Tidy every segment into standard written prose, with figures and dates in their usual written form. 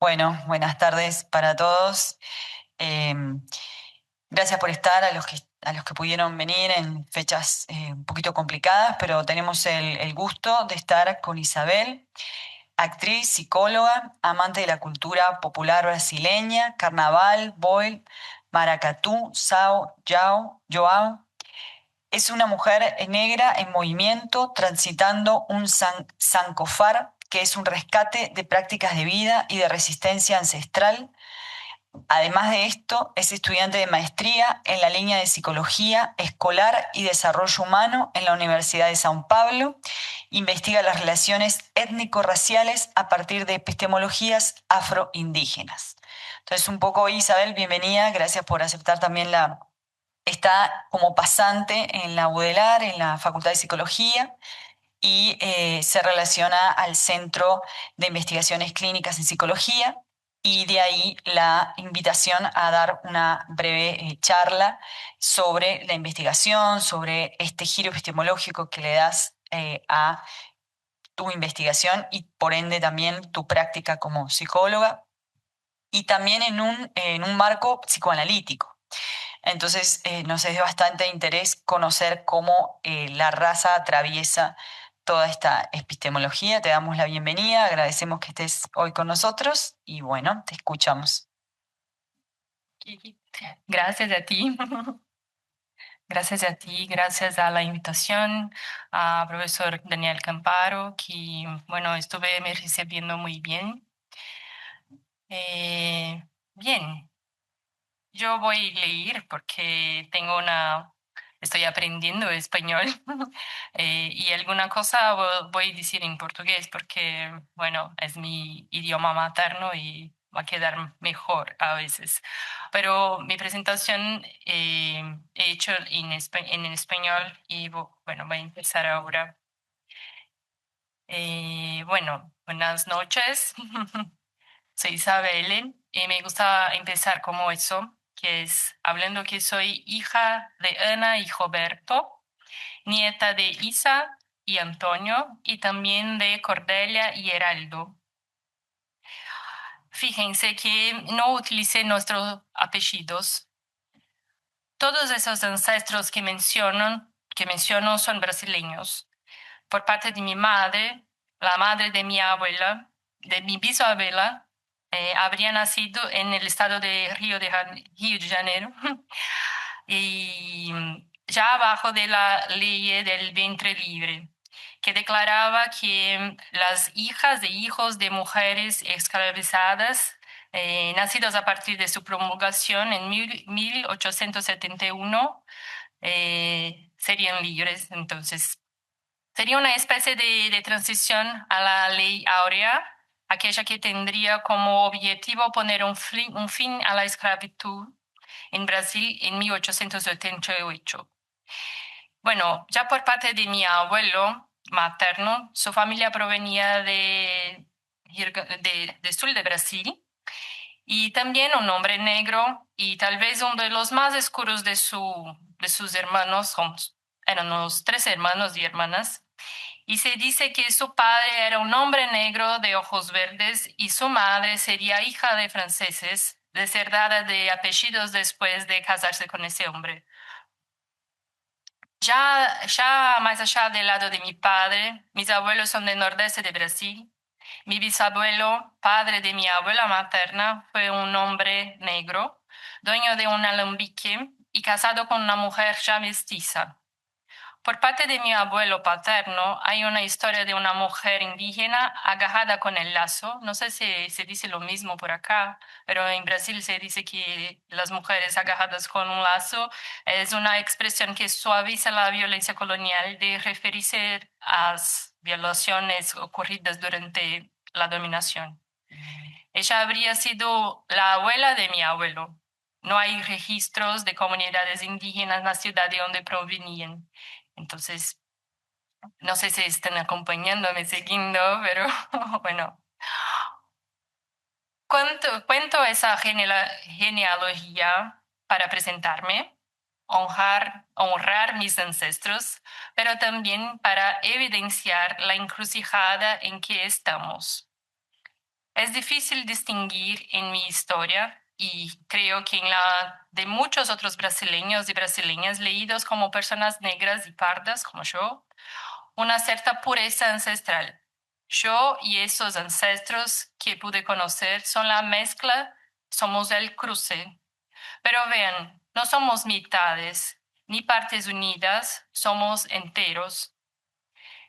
Bueno, buenas tardes para todos. Eh, Gracias por estar a los que pudieron venir en fechas un poquito complicadas, pero tenemos el gusto de estar con Isabel, actriz, psicóloga, amante de la cultura popular brasileña, carnaval, boil, maracatú, sao, yao, joao. Es una mujer negra en movimiento, transitando un sancofar, que es un rescate de prácticas de vida y de resistencia ancestral. Además de esto, es estudiante de maestría en la línea de Psicología Escolar y Desarrollo Humano en la Universidad de São Paulo. Investiga las relaciones étnico-raciales a partir de epistemologías afroindígenas. Entonces, un poco, Isabel, bienvenida. Gracias por aceptar también Está como pasante en la UDELAR, en la Facultad de Psicología, y se relaciona al Centro de Investigaciones Clínicas en Psicología, y de ahí la invitación a dar una breve charla sobre la investigación, sobre este giro epistemológico que le das a tu investigación y por ende también tu práctica como psicóloga, y también en un marco psicoanalítico. Entonces, nos es de bastante interés conocer cómo la raza atraviesa toda esta epistemología. Te damos la bienvenida, agradecemos que estés hoy con nosotros y bueno, te escuchamos. Gracias a ti, gracias a ti, gracias a la invitación a profesor Daniel Camparo, que bueno, estuve me recibiendo muy bien. Eh, Bien, yo voy a leer porque estoy aprendiendo español y alguna cosa voy a decir en portugués porque, bueno, es mi idioma materno y va a quedar mejor a veces. Pero mi presentación he hecho en español y bueno, voy a empezar ahora. Bueno, buenas noches. Soy Isabel y me gusta empezar como eso, que es hablando que soy hija de Ana y Roberto, nieta de Isa y Antonio y también de Cordelia y Heraldo. Fíjense que no utilicé nuestros apellidos. Todos esos ancestros que menciono son brasileños. Por parte de mi madre, la madre de mi abuela, de mi bisabuela, habría nacido en el estado de Río de Janeiro y ya abajo de la ley del vientre libre, que declaraba que las hijas de hijos de mujeres esclavizadas, nacidas a partir de su promulgación en 1871, serían libres. Entonces, sería una especie de transición a la ley áurea, aquella que tendría como objetivo poner un fin a la esclavitud en Brasil en 1888. Bueno, ya por parte de mi abuelo materno, su familia provenía de sur de Brasil y también un hombre negro y tal vez uno de los más oscuros de sus hermanos, eran unos tres hermanos y hermanas, y se dice que su padre era un hombre negro de ojos verdes y su madre sería hija de franceses, desheredada de apellidos después de casarse con ese hombre. Ya más allá del lado de mi padre, mis abuelos son del nordeste de Brasil. Mi bisabuelo, padre de mi abuela materna, fue un hombre negro, dueño de un alambique y casado con una mujer ya mestiza. Por parte de mi abuelo paterno hay una historia de una mujer indígena agarrada con el lazo. No sé si se dice lo mismo por acá, pero en Brasil se dice que las mujeres agarradas con un lazo es una expresión que suaviza la violencia colonial de referirse a las violaciones ocurridas durante la dominación. Ella habría sido la abuela de mi abuelo. No hay registros de comunidades indígenas en la ciudad de donde provenían. Entonces, no sé si están acompañándome, siguiendo, pero bueno. Cuento esa genealogía para presentarme, honrar mis ancestros, pero también para evidenciar la encrucijada en que estamos. Es difícil distinguir en mi historia y creo que en la de muchos otros brasileños y brasileñas leídos como personas negras y pardas como yo, una cierta pureza ancestral. Yo y esos ancestros que pude conocer son la mezcla, somos el cruce. Pero vean, no somos mitades ni partes unidas, somos enteros.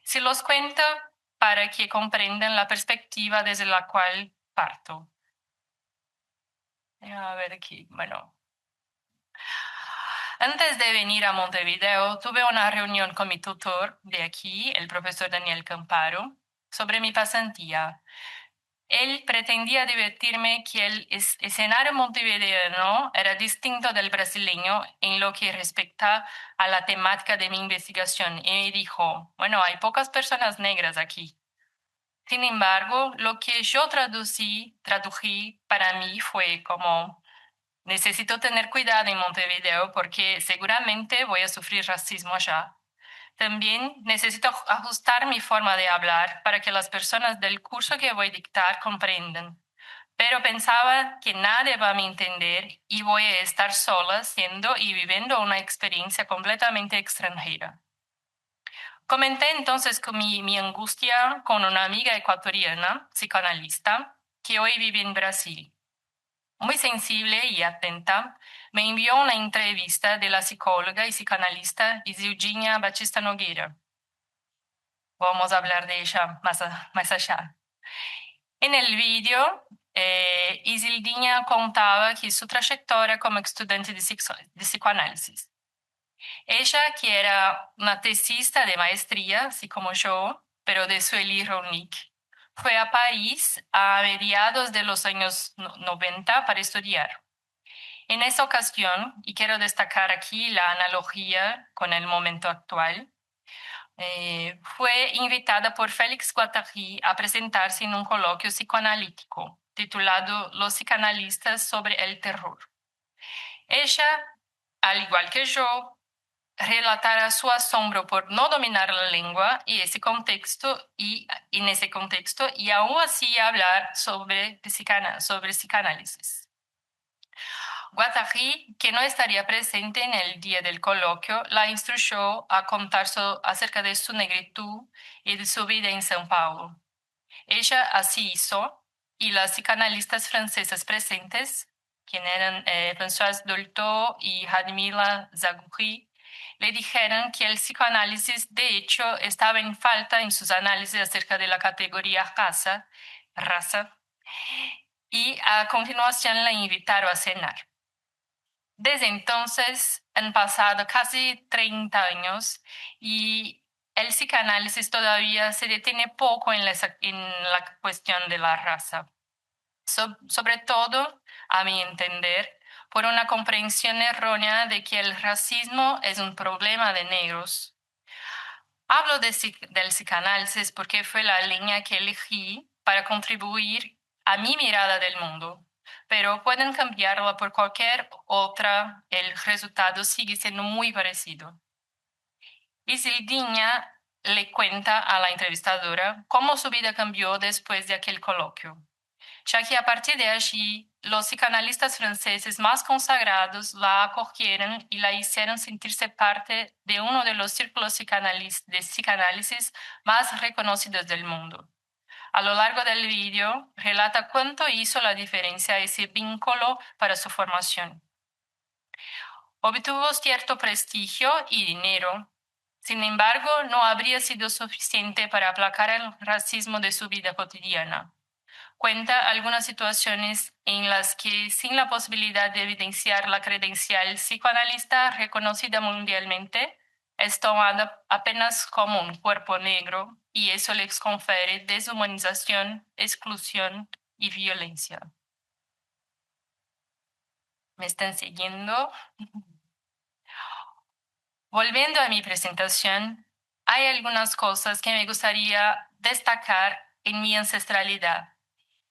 Se los cuento para que comprendan la perspectiva desde la cual parto. A ver aquí, bueno. Antes de venir a Montevideo, tuve una reunión con mi tutor de aquí, el profesor Daniel Camparo, sobre mi pasantía. Él pretendía divertirme que el escenario montevideano era distinto del brasileño en lo que respecta a la temática de mi investigación. Y me dijo, bueno, hay pocas personas negras aquí. Sin embargo, lo que yo traduje para mí fue como, necesito tener cuidado en Montevideo porque seguramente voy a sufrir racismo allá. También necesito ajustar mi forma de hablar para que las personas del curso que voy a dictar comprendan. Pero pensaba que nadie va a me entender y voy a estar sola siendo y viviendo una experiencia completamente extranjera. Comenté entonces con mi angustia con una amiga ecuatoriana, psicoanalista, que hoy vive en Brasil. Muy sensible y atenta, me envió una entrevista de la psicóloga y psicoanalista Isildinia Batista Nogueira. Vamos a hablar de ella más allá. En el vídeo, Isildinia contaba que su trayectoria como estudiante de psicoanálisis. Ella, que era una tesista de maestría, así como yo, pero de Sueli Ronick, fue a París a mediados de los años 90 para estudiar. En esa ocasión, y quiero destacar aquí la analogía con el momento actual, fue invitada por Félix Guattari a presentarse en un coloquio psicoanalítico titulado Los psicanalistas sobre el terror. Ella, al igual que yo, relatara su asombro por no dominar la lengua y ese contexto y en ese contexto y aún así hablar sobre psicanálisis. Guattari, que no estaría presente en el día del coloquio, la instruyó a contar acerca de su negritud y de su vida en São Paulo. Ella así hizo, y las psicanalistas francesas presentes, quienes eran Françoise Dolto y Radmila Zaguri, le dijeron que el psicoanálisis de hecho estaba en falta en sus análisis acerca de la categoría raza, y a continuación la invitaron a cenar. Desde entonces han pasado casi 30 años y el psicoanálisis todavía se detiene poco en la cuestión de la raza. Sobre todo, a mi entender, por una comprensión errónea de que el racismo es un problema de negros. Hablo del psicoanálisis porque fue la línea que elegí para contribuir a mi mirada del mundo, pero pueden cambiarla por cualquier otra, el resultado sigue siendo muy parecido. Isildiña le cuenta a la entrevistadora cómo su vida cambió después de aquel coloquio, ya que a partir de allí los psicoanalistas franceses más consagrados la acogieron y la hicieron sentirse parte de uno de los círculos de psicanálisis más reconocidos del mundo. A lo largo del vídeo, relata cuánto hizo la diferencia ese vínculo para su formación. Obtuvo cierto prestigio y dinero. Sin embargo, no habría sido suficiente para aplacar el racismo de su vida cotidiana. Cuenta algunas situaciones en las que, sin la posibilidad de evidenciar la credencial psicoanalista reconocida mundialmente, es tomada apenas como un cuerpo negro y eso les confiere deshumanización, exclusión y violencia. ¿Me están siguiendo? Volviendo a mi presentación, hay algunas cosas que me gustaría destacar en mi ancestralidad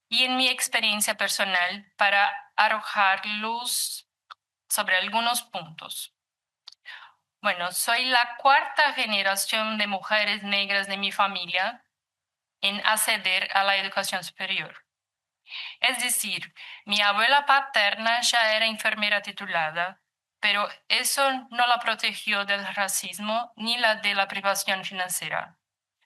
y en mi experiencia personal para arrojar luz sobre algunos puntos. Bueno, soy la cuarta generación de mujeres negras de mi familia en acceder a la educación superior. Es decir, mi abuela paterna ya era enfermera titulada, pero eso no la protegió del racismo ni de la privación financiera.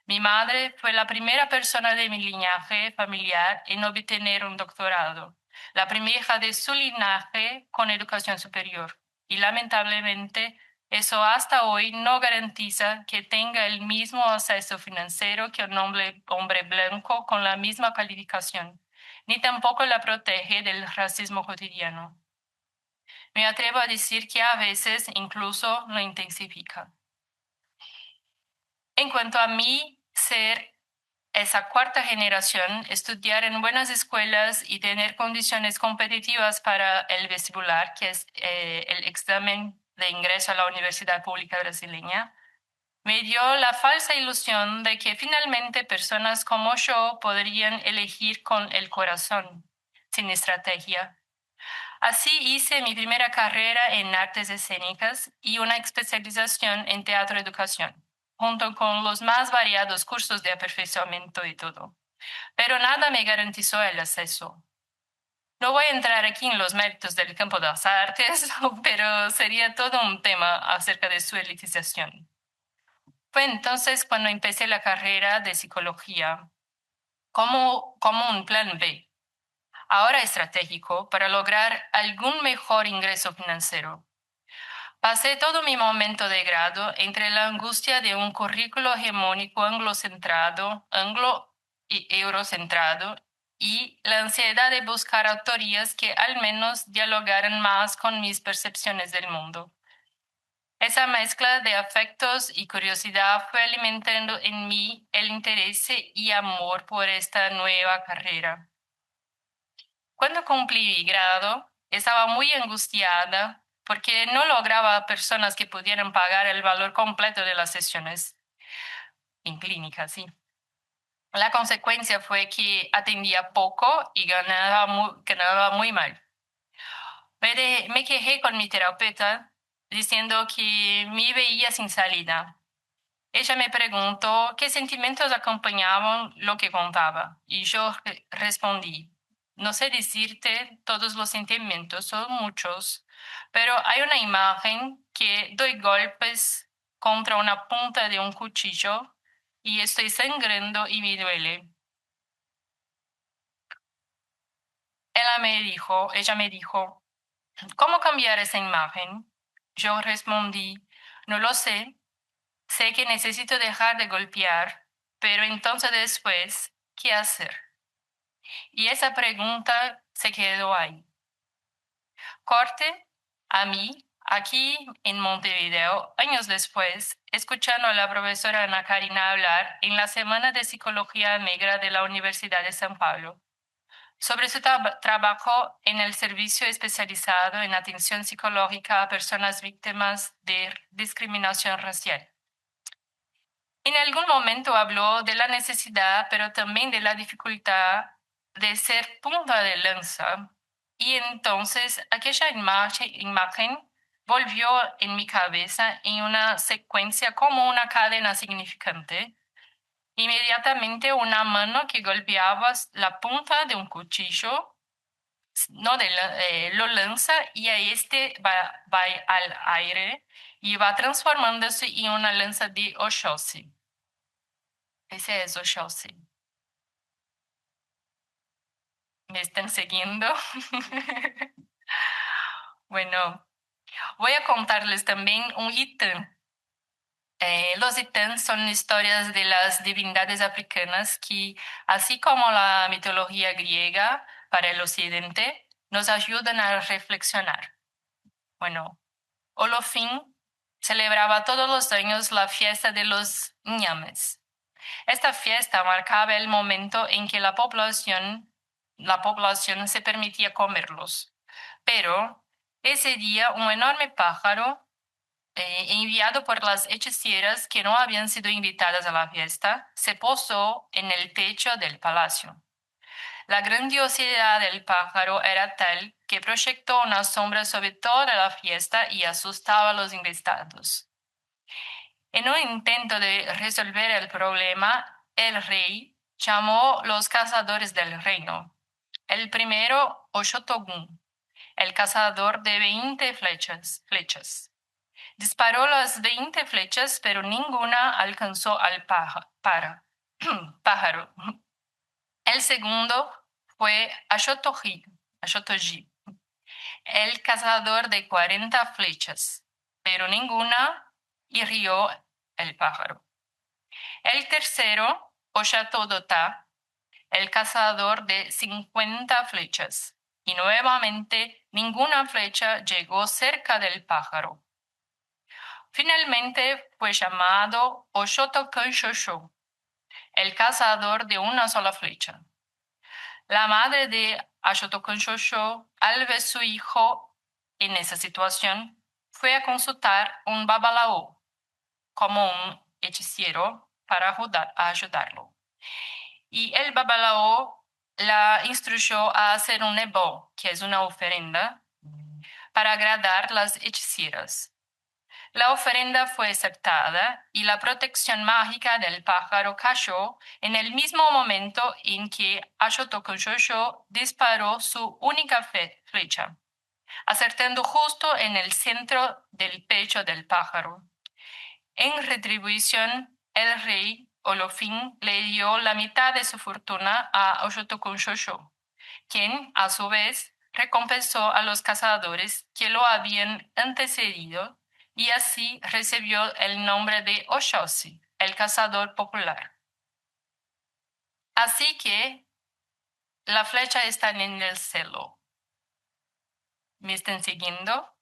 Mi madre fue la primera persona de mi linaje familiar en obtener un doctorado, la primera de su linaje con educación superior. Y lamentablemente, eso hasta hoy no garantiza que tenga el mismo acceso financiero que un hombre blanco con la misma calificación, ni tampoco la protege del racismo cotidiano. Me atrevo a decir que a veces incluso lo intensifica. En cuanto a mí, ser esa cuarta generación, estudiar en buenas escuelas y tener condiciones competitivas para el vestibular, que es el examen de ingreso a la Universidad Pública Brasileña, me dio la falsa ilusión de que finalmente personas como yo podrían elegir con el corazón, sin estrategia. Así hice mi primera carrera en artes escénicas y una especialización en teatro educación, junto con los más variados cursos de aperfeccionamiento y todo. Pero nada me garantizó el acceso. No voy a entrar aquí en los méritos del campo de las artes, pero sería todo un tema acerca de su elitización. Fue entonces cuando empecé la carrera de psicología como un plan B, ahora estratégico, para lograr algún mejor ingreso financiero. Pasé todo mi momento de grado entre la angustia de un currículo hegemónico anglo y eurocentrado y la ansiedad de buscar autorías que al menos dialogaran más con mis percepciones del mundo. Esa mezcla de afectos y curiosidad fue alimentando en mí el interés y amor por esta nueva carrera. Cuando cumplí mi grado, estaba muy angustiada porque no lograba personas que pudieran pagar el valor completo de las sesiones en clínica, sí. La consecuencia fue que atendía poco y ganaba muy mal. Me quejé con mi terapeuta diciendo que me veía sin salida. Ella me preguntó qué sentimientos acompañaban lo que contaba y yo respondí, no sé decirte todos los sentimientos, son muchos, pero hay una imagen que doy golpes contra una punta de un cuchillo y estoy sangrando y me duele. Ella me dijo, ¿cómo cambiar esa imagen? Yo respondí, no lo sé. Sé que necesito dejar de golpear, pero entonces después, ¿qué hacer? Y esa pregunta se quedó ahí. Corte a mí, aquí en Montevideo, años después, escuchando a la profesora Ana Karina hablar en la Semana de Psicología Negra de la Universidad de San Pablo sobre su trabajo en el servicio especializado en atención psicológica a personas víctimas de discriminación racial. En algún momento habló de la necesidad, pero también de la dificultad de ser punta de lanza. Y entonces aquella imagen volvió en mi cabeza en una secuencia como una cadena significante. Inmediatamente una mano que golpeaba la punta de un cuchillo, no lo lanza y a este va al aire y va transformándose en una lanza de Oshosi. Ese es Chelsea. ¿Me están siguiendo? Bueno, voy a contarles también un ítem. Los ítems son historias de las divindades africanas que, así como la mitología griega para el occidente, nos ayudan a reflexionar. Bueno, Olofin celebraba todos los años la fiesta de los ñames. Esta fiesta marcaba el momento en que la población se permitía comerlos. Pero ese día un enorme pájaro, enviado por las hechiceras que no habían sido invitadas a la fiesta, se posó en el techo del palacio. La grandiosidad del pájaro era tal que proyectó una sombra sobre toda la fiesta y asustaba a los invitados. En un intento de resolver el problema, el rey llamó los cazadores del reino. El primero, Oshotogun, el cazador de 20 flechas. Disparó las 20 flechas, pero ninguna alcanzó al pájaro. El segundo fue Ashotoji, el cazador de 40 flechas, pero ninguna hirió el pájaro. El tercero, Oshatodota, el cazador de 50 flechas, y nuevamente ninguna flecha llegó cerca del pájaro. Finalmente fue llamado Oshoto Konshosho, el cazador de una sola flecha. La madre de Ashoto Konshosho, al ver su hijo en esa situación, fue a consultar un babalao, como un hechicero, para ayudarlo. Y el babalao la instruyó a hacer un nebo, que es una ofrenda, para agradar las hechiceras. La ofrenda fue aceptada y la protección mágica del pájaro cayó en el mismo momento en que Ashoto Konshosho disparó su única flecha, acertando justo en el centro del pecho del pájaro. En retribución, el rey Olofin le dio la mitad de su fortuna a Ashoto Konshosho, quien, a su vez, recompensó a los cazadores que lo habían antecedido y así recibió el nombre de Oshoshi, el cazador popular. Así que la flecha está en el cielo. ¿Me están siguiendo?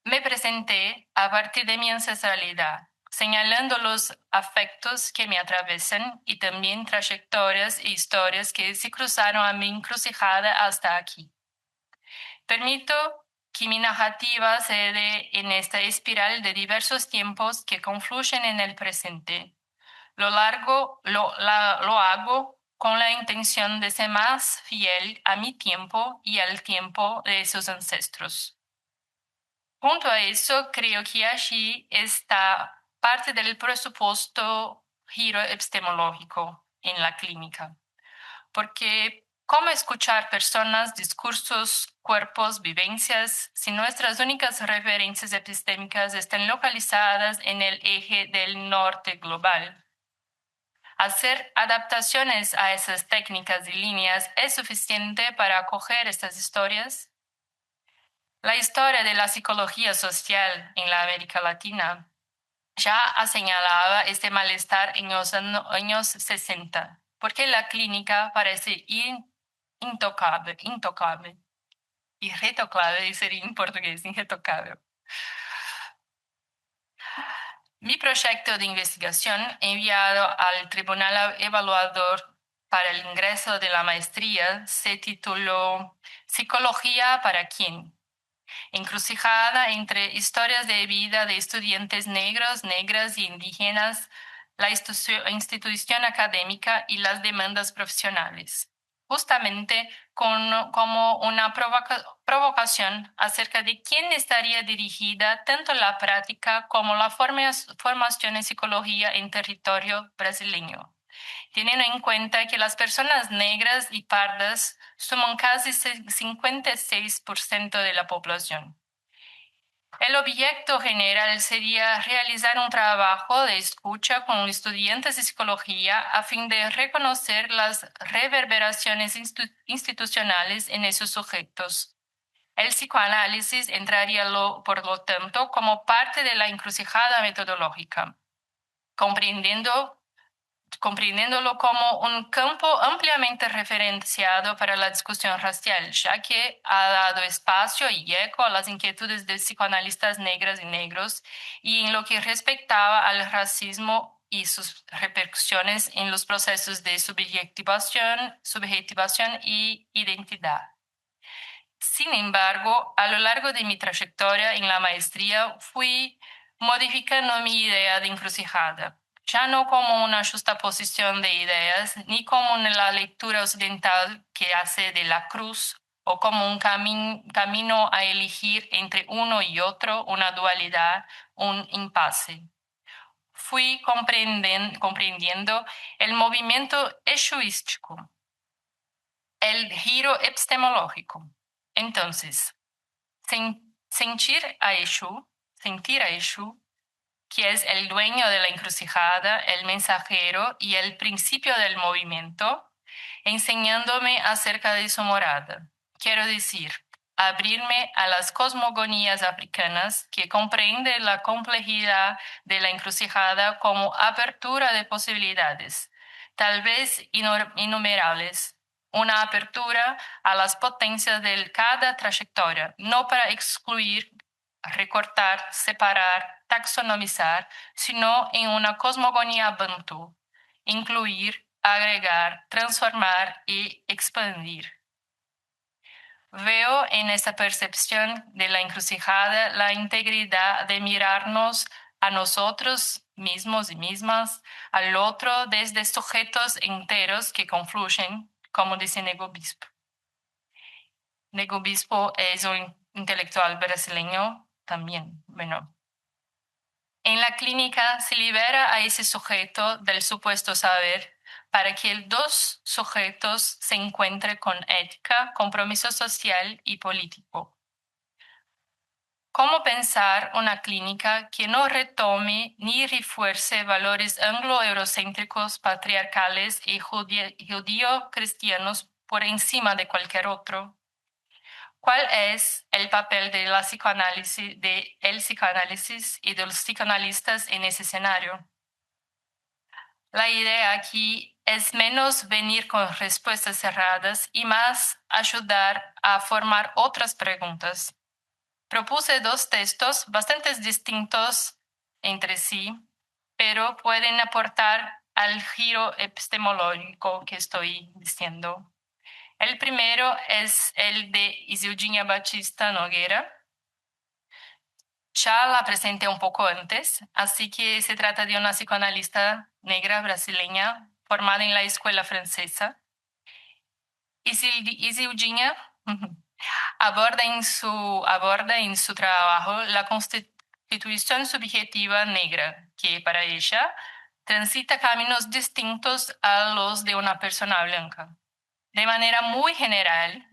Me presenté a partir de mi ancestralidad, señalando los afectos que me atravesan y también trayectorias e historias que se cruzaron a mi encrucijada hasta aquí. Permito que mi narrativa se dé en esta espiral de diversos tiempos que confluyen en el presente. Lo hago con la intención de ser más fiel a mi tiempo y al tiempo de sus ancestros. Junto a eso, creo que allí está parte del presupuesto giro epistemológico en la clínica, porque ¿cómo escuchar personas, discursos, cuerpos, vivencias, si nuestras únicas referencias epistémicas están localizadas en el eje del norte global? Hacer adaptaciones a esas técnicas y líneas es suficiente para acoger estas historias. La historia de la psicología social en la América Latina ya ha señalado este malestar en los años 60, porque la clínica parece intocable, irretocable, sería en portugués, irretocable. Mi proyecto de investigación enviado al Tribunal Evaluador para el ingreso de la maestría se tituló Psicología para quién, encrucijada entre historias de vida de estudiantes negros, negras y indígenas, la institución académica y las demandas profesionales. Justamente como una provocación acerca de quién estaría dirigida tanto la práctica como la formación en psicología en territorio brasileño, teniendo en cuenta que las personas negras y pardas suman casi 56% de la población. El objeto general sería realizar un trabajo de escucha con estudiantes de psicología a fin de reconocer las reverberaciones institucionales en esos sujetos. El psicoanálisis entraría, por lo tanto, como parte de la encrucijada metodológica, comprendiéndolo como un campo ampliamente referenciado para la discusión racial, ya que ha dado espacio y eco a las inquietudes de psicoanalistas negras y negros y en lo que respectaba al racismo y sus repercusiones en los procesos de subjetivación y identidad. Sin embargo, a lo largo de mi trayectoria en la maestría fui modificando mi idea de encrucijada, ya no como una justaposición de ideas, ni como en la lectura occidental que hace de la cruz, o como un camino a elegir entre uno y otro, una dualidad, un impasse. Fui comprendiendo el movimiento eschuístico, el giro epistemológico. Entonces, sentir a Eshu, que es el dueño de la encrucijada, el mensajero y el principio del movimiento, enseñándome acerca de su morada. Quiero decir, abrirme a las cosmogonías africanas que comprende la complejidad de la encrucijada como apertura de posibilidades, tal vez innumerables, una apertura a las potencias de cada trayectoria, no para excluir, recortar, separar, taxonomizar, sino en una cosmogonía bantu, incluir, agregar, transformar y expandir. Veo en esta percepción de la encrucijada la integridad de mirarnos a nosotros mismos y mismas, al otro desde sujetos enteros que confluyen, como dice Nego Bispo. Nego Bispo es un intelectual brasileño también, bueno. En la clínica se libera a ese sujeto del supuesto saber para que los dos sujetos se encuentren con ética, compromiso social y político. ¿Cómo pensar una clínica que no retome ni refuerce valores anglo-eurocéntricos, patriarcales y judío-cristianos por encima de cualquier otro? ¿Cuál es el papel de la psicoanálisis, del psicoanálisis y de los psicoanalistas en ese escenario? La idea aquí es menos venir con respuestas cerradas y más ayudar a formar otras preguntas. Propuse dos textos bastante distintos entre sí, pero pueden aportar al giro epistemológico que estoy diciendo. El primero es el de Isildinha Batista Nogueira. Ya la presenté un poco antes, así que se trata de una psicoanalista negra brasileña formada en la escuela francesa. Isildinha aborda en su trabajo la constitución subjetiva negra, que para ella transita caminos distintos a los de una persona blanca. De manera muy general,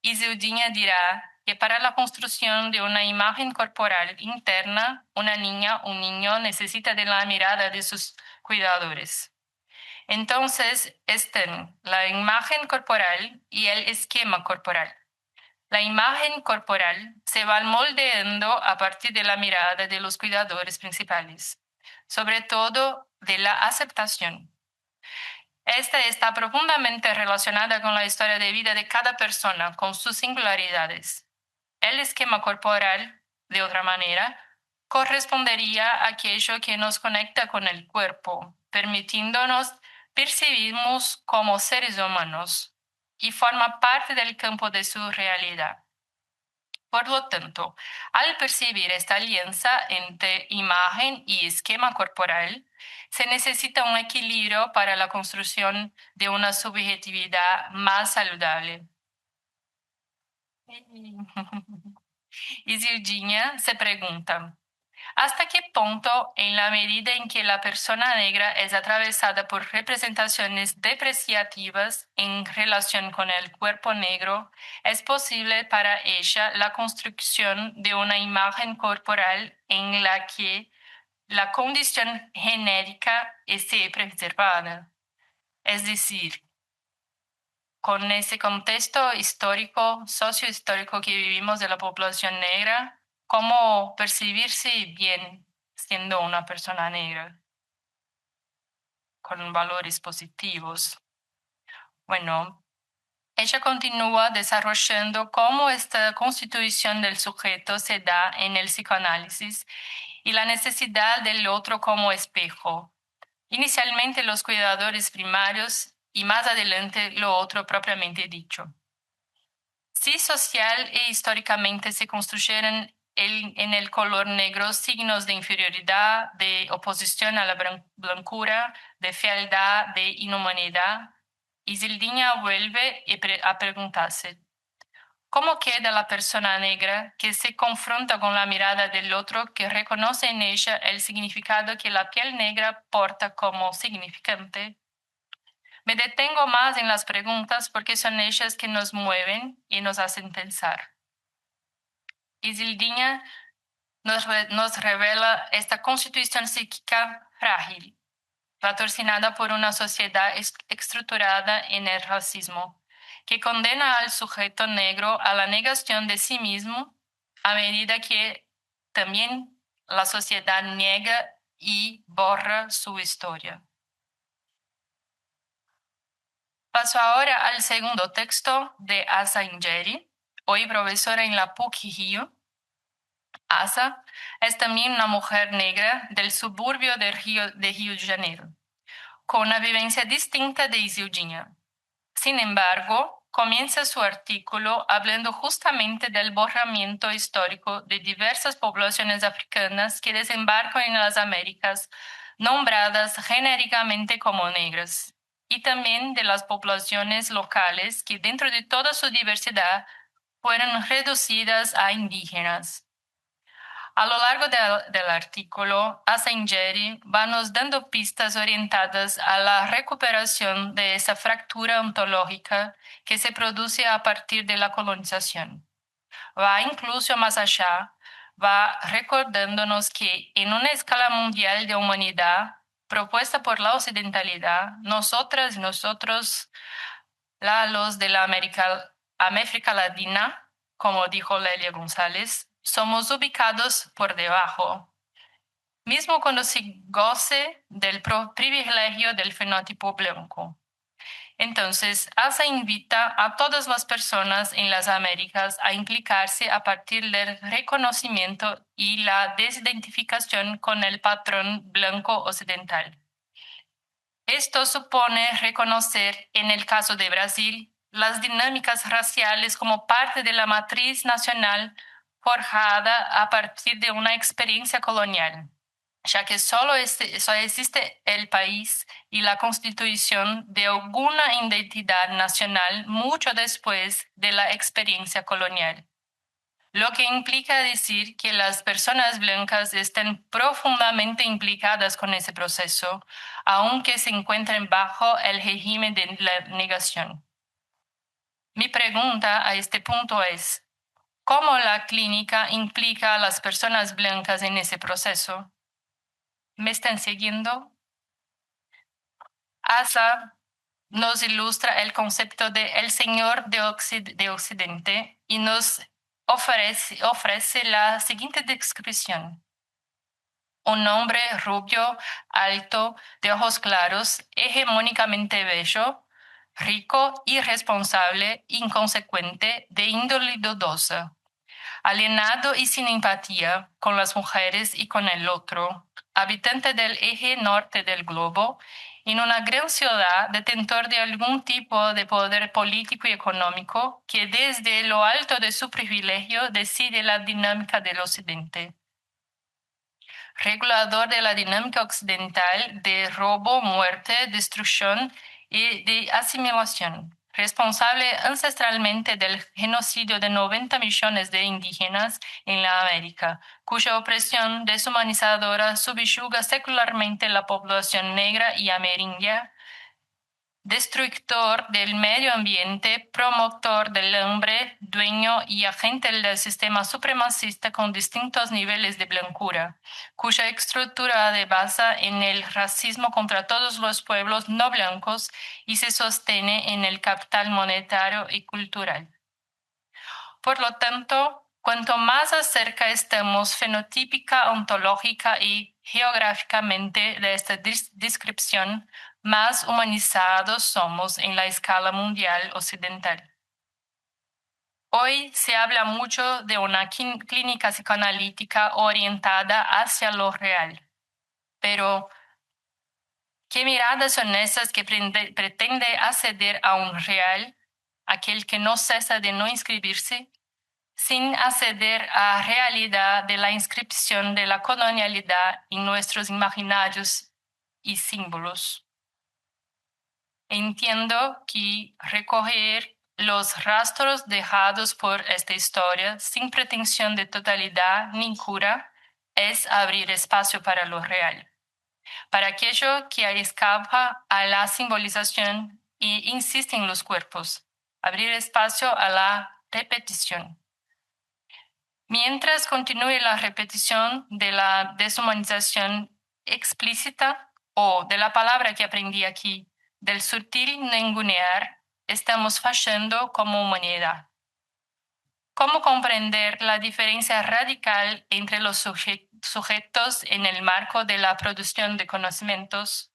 Isildinha dirá que para la construcción de una imagen corporal interna, una niña, un niño necesita de la mirada de sus cuidadores. Entonces están la imagen corporal y el esquema corporal. La imagen corporal se va moldeando a partir de la mirada de los cuidadores principales, sobre todo de la aceptación. Esta está profundamente relacionada con la historia de vida de cada persona, con sus singularidades. El esquema corporal, de otra manera, correspondería a aquello que nos conecta con el cuerpo, permitiéndonos percibirnos como seres humanos y forma parte del campo de su realidad. Por lo tanto, al percibir esta alianza entre imagen y esquema corporal, se necesita un equilibrio para la construcción de una subjetividad más saludable. Isildinha se pregunta, ¿hasta qué punto, en la medida en que la persona negra es atravesada por representaciones depreciativas en relación con el cuerpo negro, es posible para ella la construcción de una imagen corporal en la que la condición genérica esté preservada? Es decir, con ese contexto histórico, sociohistórico que vivimos de la población negra, cómo percibirse bien siendo una persona negra con valores positivos. Bueno, ella continúa desarrollando cómo esta constitución del sujeto se da en el psicoanálisis y la necesidad del otro como espejo. Inicialmente los cuidadores primarios y más adelante lo otro propiamente dicho. Si social e históricamente se construyeron en el color negro signos de inferioridad, de oposición a la blancura, de fealdad, de inhumanidad, Isildinha vuelve a preguntarse, ¿cómo queda la persona negra que se confronta con la mirada del otro, que reconoce en ella el significado que la piel negra porta como significante? Me detengo más en las preguntas porque son ellas que nos mueven y nos hacen pensar. Isildinha nos revela esta constitución psíquica frágil, patrocinada por una sociedad estructurada en el racismo, que condena al sujeto negro a la negación de sí mismo a medida que también la sociedad niega y borra su historia. Paso ahora al segundo texto de Asa Ingeri, hoy profesora en la PUC Rio. Asa es también una mujer negra del suburbio de Rio de Janeiro, con una vivencia distinta de Isildinha. Sin embargo, comienza su artículo hablando justamente del borramiento histórico de diversas poblaciones africanas que desembarcan en las Américas, nombradas genéricamente como negras, y también de las poblaciones locales que dentro de toda su diversidad fueron reducidas a indígenas. A lo largo del artículo, Asengeri va nos dando pistas orientadas a la recuperación de esa fractura ontológica que se produce a partir de la colonización. Va incluso más allá, va recordándonos que en una escala mundial de humanidad propuesta por la occidentalidad, nosotras y nosotros, los de la América Latina, como dijo Lelia González, somos ubicados por debajo, mismo cuando se goce del privilegio del fenotipo blanco. Entonces, ASA invita a todas las personas en las Américas a implicarse a partir del reconocimiento y la desidentificación con el patrón blanco occidental. Esto supone reconocer, en el caso de Brasil, las dinámicas raciales como parte de la matriz nacional forjada a partir de una experiencia colonial, ya que solo existe el país y la constitución de alguna identidad nacional mucho después de la experiencia colonial, lo que implica decir que las personas blancas están profundamente implicadas con ese proceso, aunque se encuentren bajo el régimen de la negación. Mi pregunta a este punto es, ¿cómo la clínica implica a las personas blancas en ese proceso? ¿Me están siguiendo? Asa nos ilustra el concepto de el Señor de Occidente y nos ofrece la siguiente descripción. Un hombre rubio, alto, de ojos claros, hegemónicamente bello, rico, irresponsable, inconsecuente, de índole dudosa, alienado y sin empatía con las mujeres y con el otro, habitante del eje norte del globo, en una gran ciudad detentor de algún tipo de poder político y económico que desde lo alto de su privilegio decide la dinámica del occidente. Regulador de la dinámica occidental de robo, muerte, destrucción y de asimilación, responsable ancestralmente del genocidio de 90 millones de indígenas en la América, cuya opresión deshumanizadora subyuga secularmente la población negra y amerindia, destructor del medio ambiente, promotor del hombre, dueño y agente del sistema supremacista con distintos niveles de blancura, cuya estructura se basa en el racismo contra todos los pueblos no blancos y se sostiene en el capital monetario y cultural. Por lo tanto, cuanto más cerca estemos fenotípica, ontológica y geográficamente de esta descripción, más humanizados somos en la escala mundial occidental. Hoy se habla mucho de una clínica psicoanalítica orientada hacia lo real, pero ¿qué miradas son esas que pretende acceder a un real, aquel que no cesa de no inscribirse, sin acceder a la realidad de la inscripción de la colonialidad en nuestros imaginarios y símbolos? Entiendo que recoger los rastros dejados por esta historia sin pretensión de totalidad ni cura es abrir espacio para lo real, para aquello que escapa a la simbolización y insiste en los cuerpos, abrir espacio a la repetición. Mientras continúe la repetición de la deshumanización explícita o de la palabra que aprendí aquí, del sutil ningunear, estamos fallando como humanidad. ¿Cómo comprender la diferencia radical entre los sujetos en el marco de la producción de conocimientos?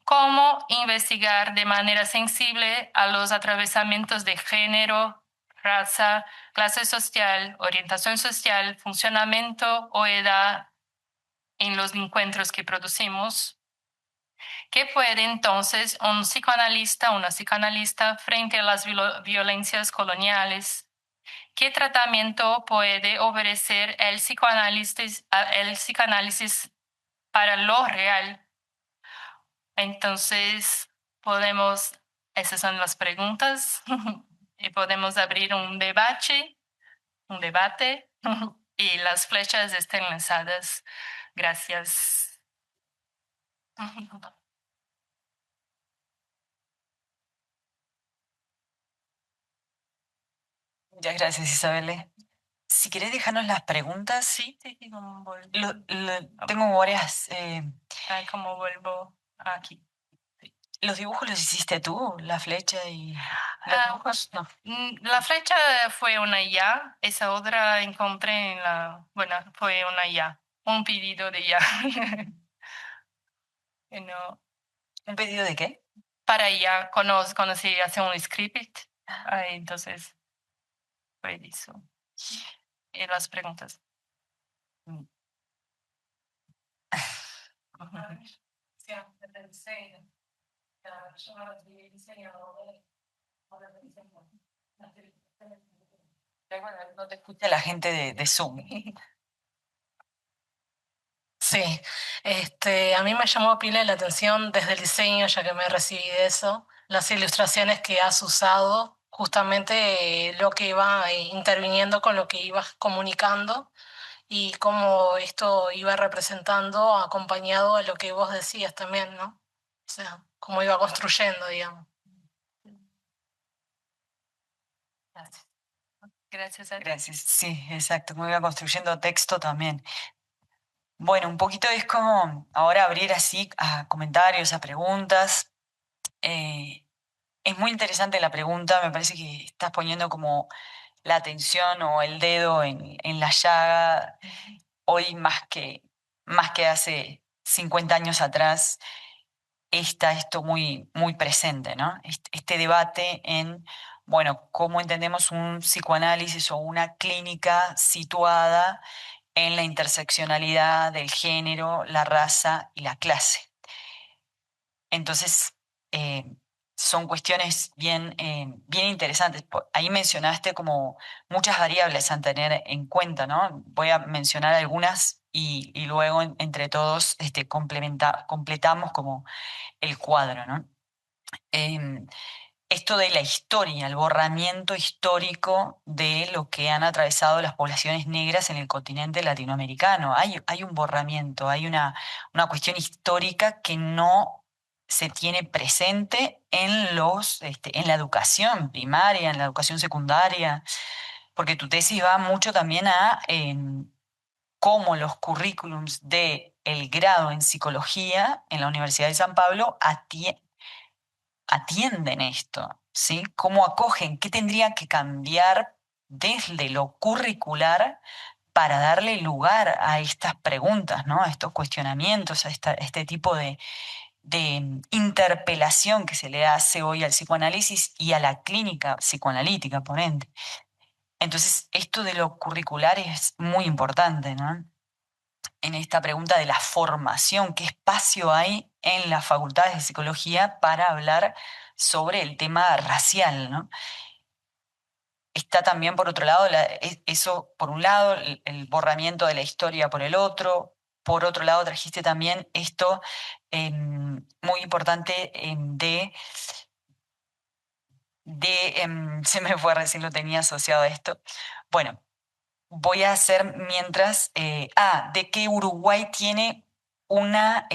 ¿Cómo investigar de manera sensible a los atravesamientos de género, raza, clase social, orientación social, funcionamiento o edad en los encuentros que producimos? ¿Qué puede entonces un psicoanalista o una psicoanalista frente a las violencias coloniales? ¿Qué tratamiento puede ofrecer el psicoanálisis para lo real? Entonces, esas son las preguntas, y podemos abrir un debate, y las flechas estén lanzadas. Gracias. Muchas gracias, Isabel. Si querés dejarnos las preguntas, Sí, ¿cómo vuelvo? tengo varias. ¿Cómo vuelvo aquí? ¿Los dibujos los hiciste tú? ¿La flecha y los Ah, dibujos? No. La flecha fue una IA, esa otra encontré fue una IA, un pedido de IA. No, ¿Un pedido de qué? para IA, cuando se hace un script, entonces fue eso. Y las preguntas. Mm. No te escucha la gente de Zoom. Sí, a mí me llamó pila la atención desde el diseño, ya que me recibí de eso, las ilustraciones que has usado, justamente lo que iba interviniendo con lo que ibas comunicando y cómo esto iba representando, acompañado a lo que vos decías también, ¿no? O sea, cómo iba construyendo, digamos. Gracias. Gracias a ti. Gracias. Sí, exacto. Me iba construyendo texto también. Bueno, un poquito es como ahora abrir así a comentarios, a preguntas. Es muy interesante la pregunta, me parece que estás poniendo como la atención o el dedo en la llaga hoy más que hace 50 años atrás. Está esto muy, muy presente, ¿no? Este debate en, bueno, cómo entendemos un psicoanálisis o una clínica situada en la interseccionalidad del género, la raza y la clase. Entonces, son cuestiones bien interesantes. Ahí mencionaste como muchas variables a tener en cuenta, ¿no? Voy a mencionar algunas y luego entre todos completamos como el cuadro, ¿no? Em, Esto de la historia, el borramiento histórico de lo que han atravesado las poblaciones negras en el continente latinoamericano. Hay un borramiento, hay una cuestión histórica que no se tiene presente en la educación primaria, en la educación secundaria, porque tu tesis va mucho también a cómo los currículums de el grado en psicología en la Universidad de San Pablo atienden esto, ¿sí? ¿Cómo acogen? ¿Qué tendría que cambiar desde lo curricular para darle lugar a estas preguntas, ¿no? A estos cuestionamientos, este tipo de interpelación que se le hace hoy al psicoanálisis y a la clínica psicoanalítica, por ende? Entonces, esto de lo curricular es muy importante, ¿no? En esta pregunta de la formación, ¿qué espacio hay en las facultades de psicología para hablar sobre el tema racial, ¿no? Está también, por otro lado, eso por un lado, el borramiento de la historia por el otro. Por otro lado, trajiste también esto muy importante se me fue recién, lo tenía asociado a esto. Bueno, voy a hacer mientras, de que Uruguay tiene una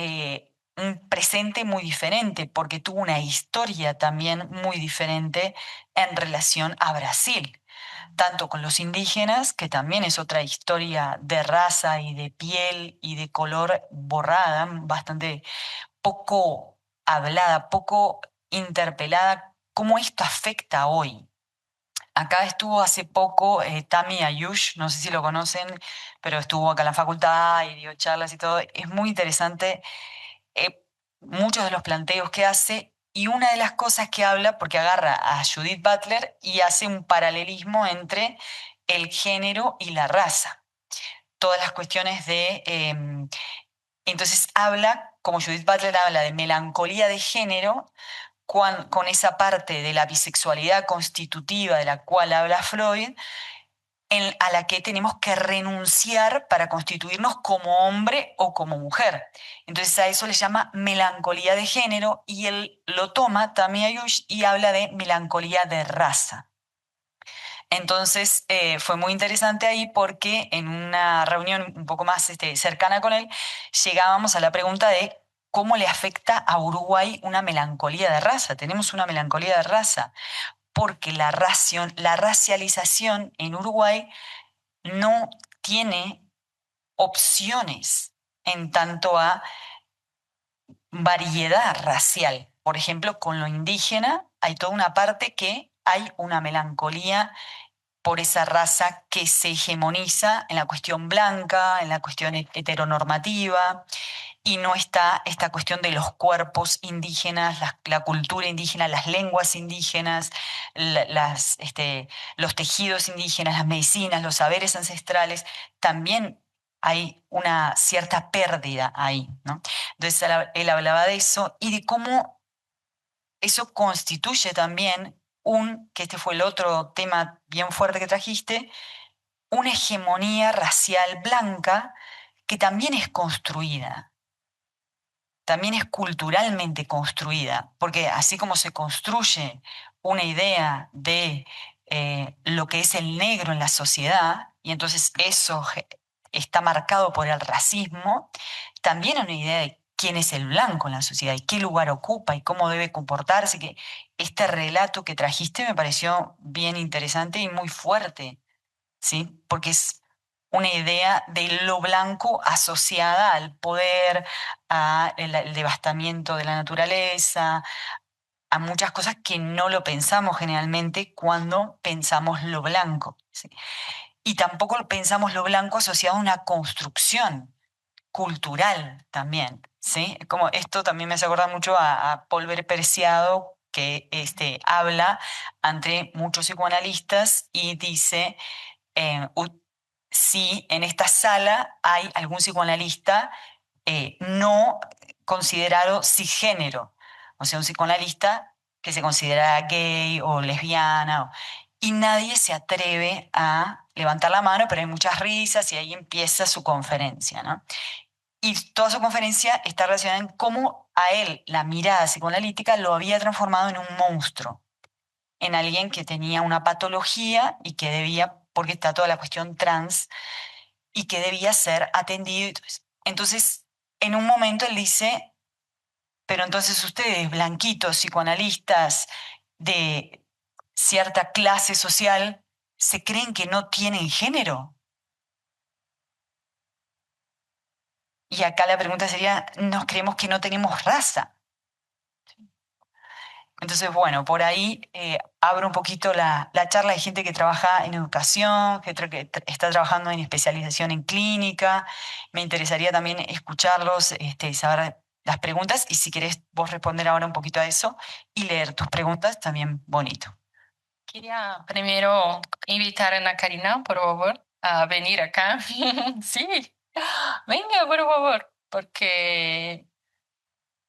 un presente muy diferente, porque tuvo una historia también muy diferente en relación a Brasil, tanto con los indígenas, que también es otra historia de raza y de piel y de color borrada, bastante poco hablada, poco interpelada, cómo esto afecta hoy. Acá estuvo hace poco Tami Ayush, no sé si lo conocen, pero estuvo acá en la facultad y dio charlas y todo. Es muy interesante muchos de los planteos que hace y una de las cosas que habla, porque agarra a Judith Butler y hace un paralelismo entre el género y la raza. Todas las cuestiones de... entonces habla, como Judith Butler habla de melancolía de género, con esa parte de la bisexualidad constitutiva de la cual habla Freud, a la que tenemos que renunciar para constituirnos como hombre o como mujer. Entonces a eso le llama melancolía de género y él lo toma, Tami Ayush, y habla de melancolía de raza. Entonces fue muy interesante ahí porque en una reunión un poco más cercana con él llegábamos a la pregunta de cómo le afecta a Uruguay una melancolía de raza. Tenemos una melancolía de raza porque la racialización en Uruguay no tiene opciones en tanto a variedad racial. Por ejemplo, con lo indígena hay toda una parte que hay una melancolía por esa raza que se hegemoniza en la cuestión blanca, en la cuestión heteronormativa, y no está esta cuestión de los cuerpos indígenas, la cultura indígena, las lenguas indígenas, los tejidos indígenas, las medicinas, los saberes ancestrales, también hay una cierta pérdida ahí, ¿no? Entonces él hablaba de eso y de cómo eso constituye también que este fue el otro tema bien fuerte que trajiste, una hegemonía racial blanca que también es construida, también es culturalmente construida, porque así como se construye una idea de lo que es el negro en la sociedad, y entonces eso está marcado por el racismo, también hay una idea de quién es el blanco en la sociedad y qué lugar ocupa y cómo debe comportarse, que este relato que trajiste me pareció bien interesante y muy fuerte, ¿sí? Porque es una idea de lo blanco asociada al poder, al devastamiento de la naturaleza, a muchas cosas que no lo pensamos generalmente cuando pensamos lo blanco, ¿sí? Y tampoco pensamos lo blanco asociado a una construcción cultural también, ¿sí? Como esto también me hace acordar mucho a Paul Preciado, que habla ante muchos psicoanalistas y dice si en esta sala hay algún psicoanalista no considerado cisgénero, o sea, un psicoanalista que se considera gay o lesbiana, y nadie se atreve a levantar la mano, pero hay muchas risas y ahí empieza su conferencia, ¿no? Y toda su conferencia está relacionada en cómo a él la mirada psicoanalítica lo había transformado en un monstruo, en alguien que tenía una patología y que debía, porque está toda la cuestión trans, y que debía ser atendido. Entonces, en un momento él dice, pero entonces ustedes, blanquitos, psicoanalistas de cierta clase social, ¿se creen que no tienen género? Y acá la pregunta sería, ¿nos creemos que no tenemos raza? Entonces, bueno, por ahí abro un poquito la charla de gente que trabaja en educación, que está trabajando en especialización en clínica. Me interesaría también escucharlos, saber las preguntas y si querés vos responder ahora un poquito a eso y leer tus preguntas, también bonito. Quería primero invitar a Ana Karina, por favor, a venir acá. Sí, venga, por favor, porque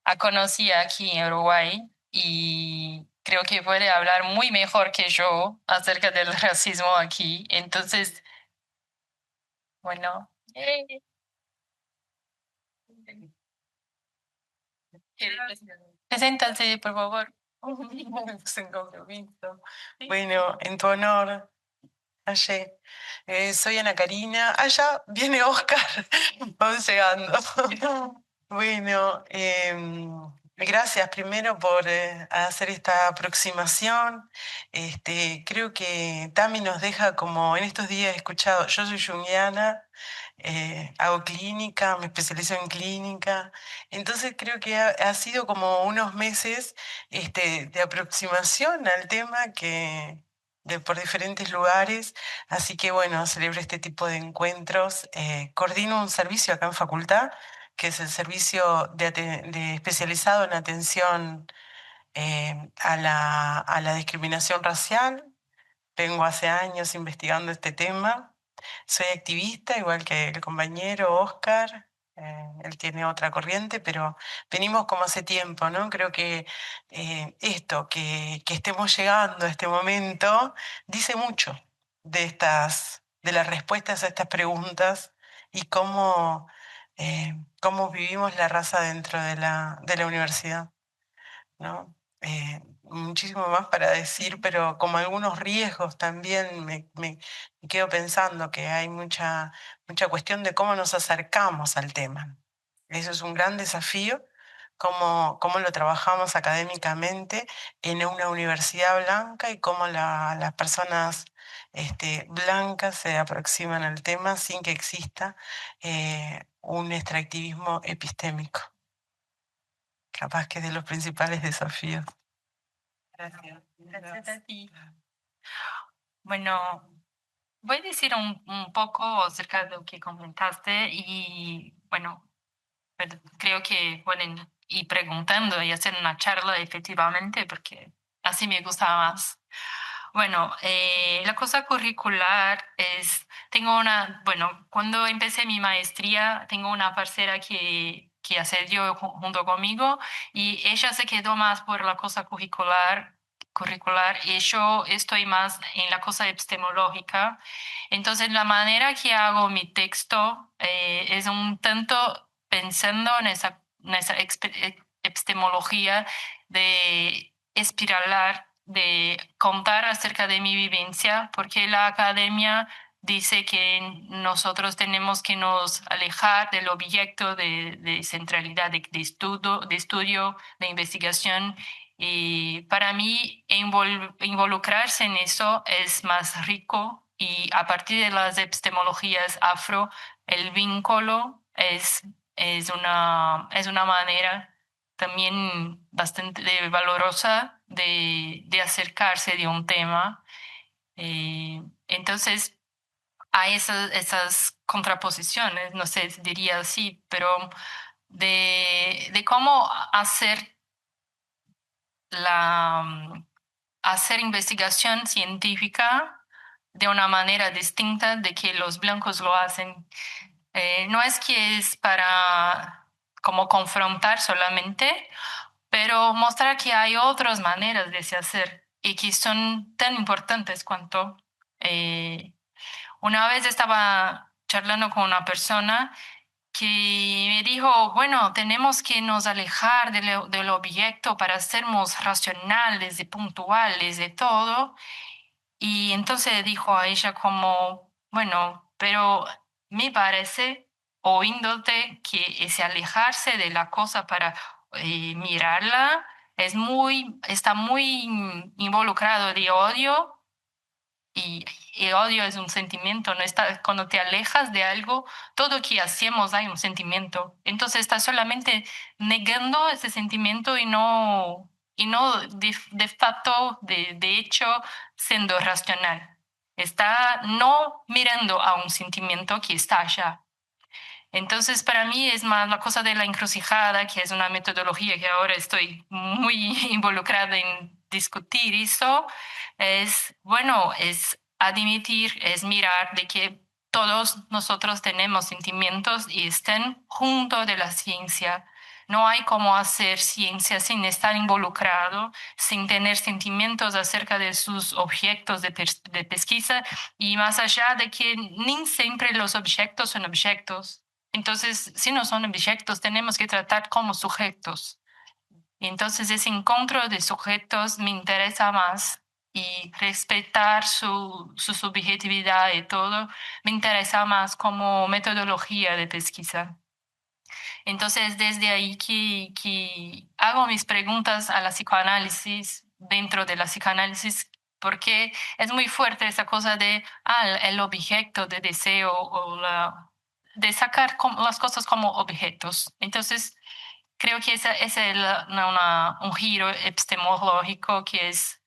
la conocí aquí en Uruguay y creo que puede hablar muy mejor que yo acerca del racismo aquí. Entonces, bueno. Preséntate, por favor. Sin compromiso. Bueno, en tu honor, Aye, soy Ana Karina. Allá viene Oscar. Vamos llegando. Bueno, gracias primero por hacer esta aproximación. Creo que Tami nos deja como en estos días he escuchado, yo soy junguiana, hago clínica, me especializo en clínica, entonces creo que ha sido como unos meses de aproximación al tema por diferentes lugares, así que bueno, celebro este tipo de encuentros. Coordino un servicio acá en facultad que es el servicio especializado en atención a la discriminación racial. Vengo hace años investigando este tema. Soy activista, igual que el compañero Oscar. Él tiene otra corriente, pero venimos como hace tiempo, ¿no? Creo que que estemos llegando a este momento dice mucho de las respuestas a estas preguntas y cómo vivimos la raza dentro de la universidad, ¿no? Muchísimo más para decir, pero como algunos riesgos también me quedo pensando que hay mucha cuestión de cómo nos acercamos al tema. Eso es un gran desafío, cómo lo trabajamos académicamente en una universidad blanca y cómo las personas blancas se aproximan al tema sin que exista un extractivismo epistémico. Capaz que es de los principales desafíos. Gracias. Gracias a ti. Bueno, voy a decir un poco acerca de lo que comentaste y bueno, creo que pueden ir preguntando y hacer una charla efectivamente porque así me gusta más. Bueno, la cosa curricular es, bueno, cuando empecé mi maestría, tengo una parcera que accedió junto conmigo y ella se quedó más por la cosa curricular y yo estoy más en la cosa epistemológica. Entonces, la manera que hago mi texto es un tanto pensando en esa epistemología de espiralar, de contar acerca de mi vivencia, porque la academia dice que nosotros tenemos que nos alejar del objeto de centralidad, de estudio, de investigación. Y para mí, involucrarse en eso es más rico y a partir de las epistemologías afro, el vínculo es una manera también bastante valorosa de acercarse de un tema. Entonces, hay esas contraposiciones, no sé, diría así, pero de cómo hacer investigación científica de una manera distinta de que los blancos lo hacen. No es que es para como confrontar solamente, pero mostrar que hay otras maneras de se hacer y que son tan importantes cuanto. Una vez estaba charlando con una persona que me dijo, bueno, tenemos que nos alejar del objeto para sermos racionales y puntuales de todo. Y entonces dijo a ella como, bueno, pero me parece, oíndote, que ese alejarse de la cosa para mirarla está muy involucrado de odio y odio es un sentimiento, ¿no? Cuando te alejas de algo, todo lo que hacemos hay un sentimiento. Entonces estás solamente negando ese sentimiento y no de facto, de hecho, siendo racional. Está no mirando a un sentimiento que está allá. Entonces, para mí es más la cosa de la encrucijada, que es una metodología que ahora estoy muy involucrada en discutir eso, bueno, es admitir, es mirar de que todos nosotros tenemos sentimientos y estén junto de la ciencia. No hay cómo hacer ciencia sin estar involucrado, sin tener sentimientos acerca de sus objetos de pesquisa y más allá de que ni siempre los objetos son objetos. Entonces, si no son objetos, tenemos que tratar como sujetos. Y entonces ese encuentro de sujetos me interesa más y respetar su subjetividad y todo me interesa más como metodología de pesquisa. Entonces, desde ahí que hago mis preguntas a la psicoanálisis, dentro de la psicoanálisis, porque es muy fuerte esa cosa de el objeto de deseo o de sacar las cosas como objetos. Entonces, creo que ese es un giro epistemológico que es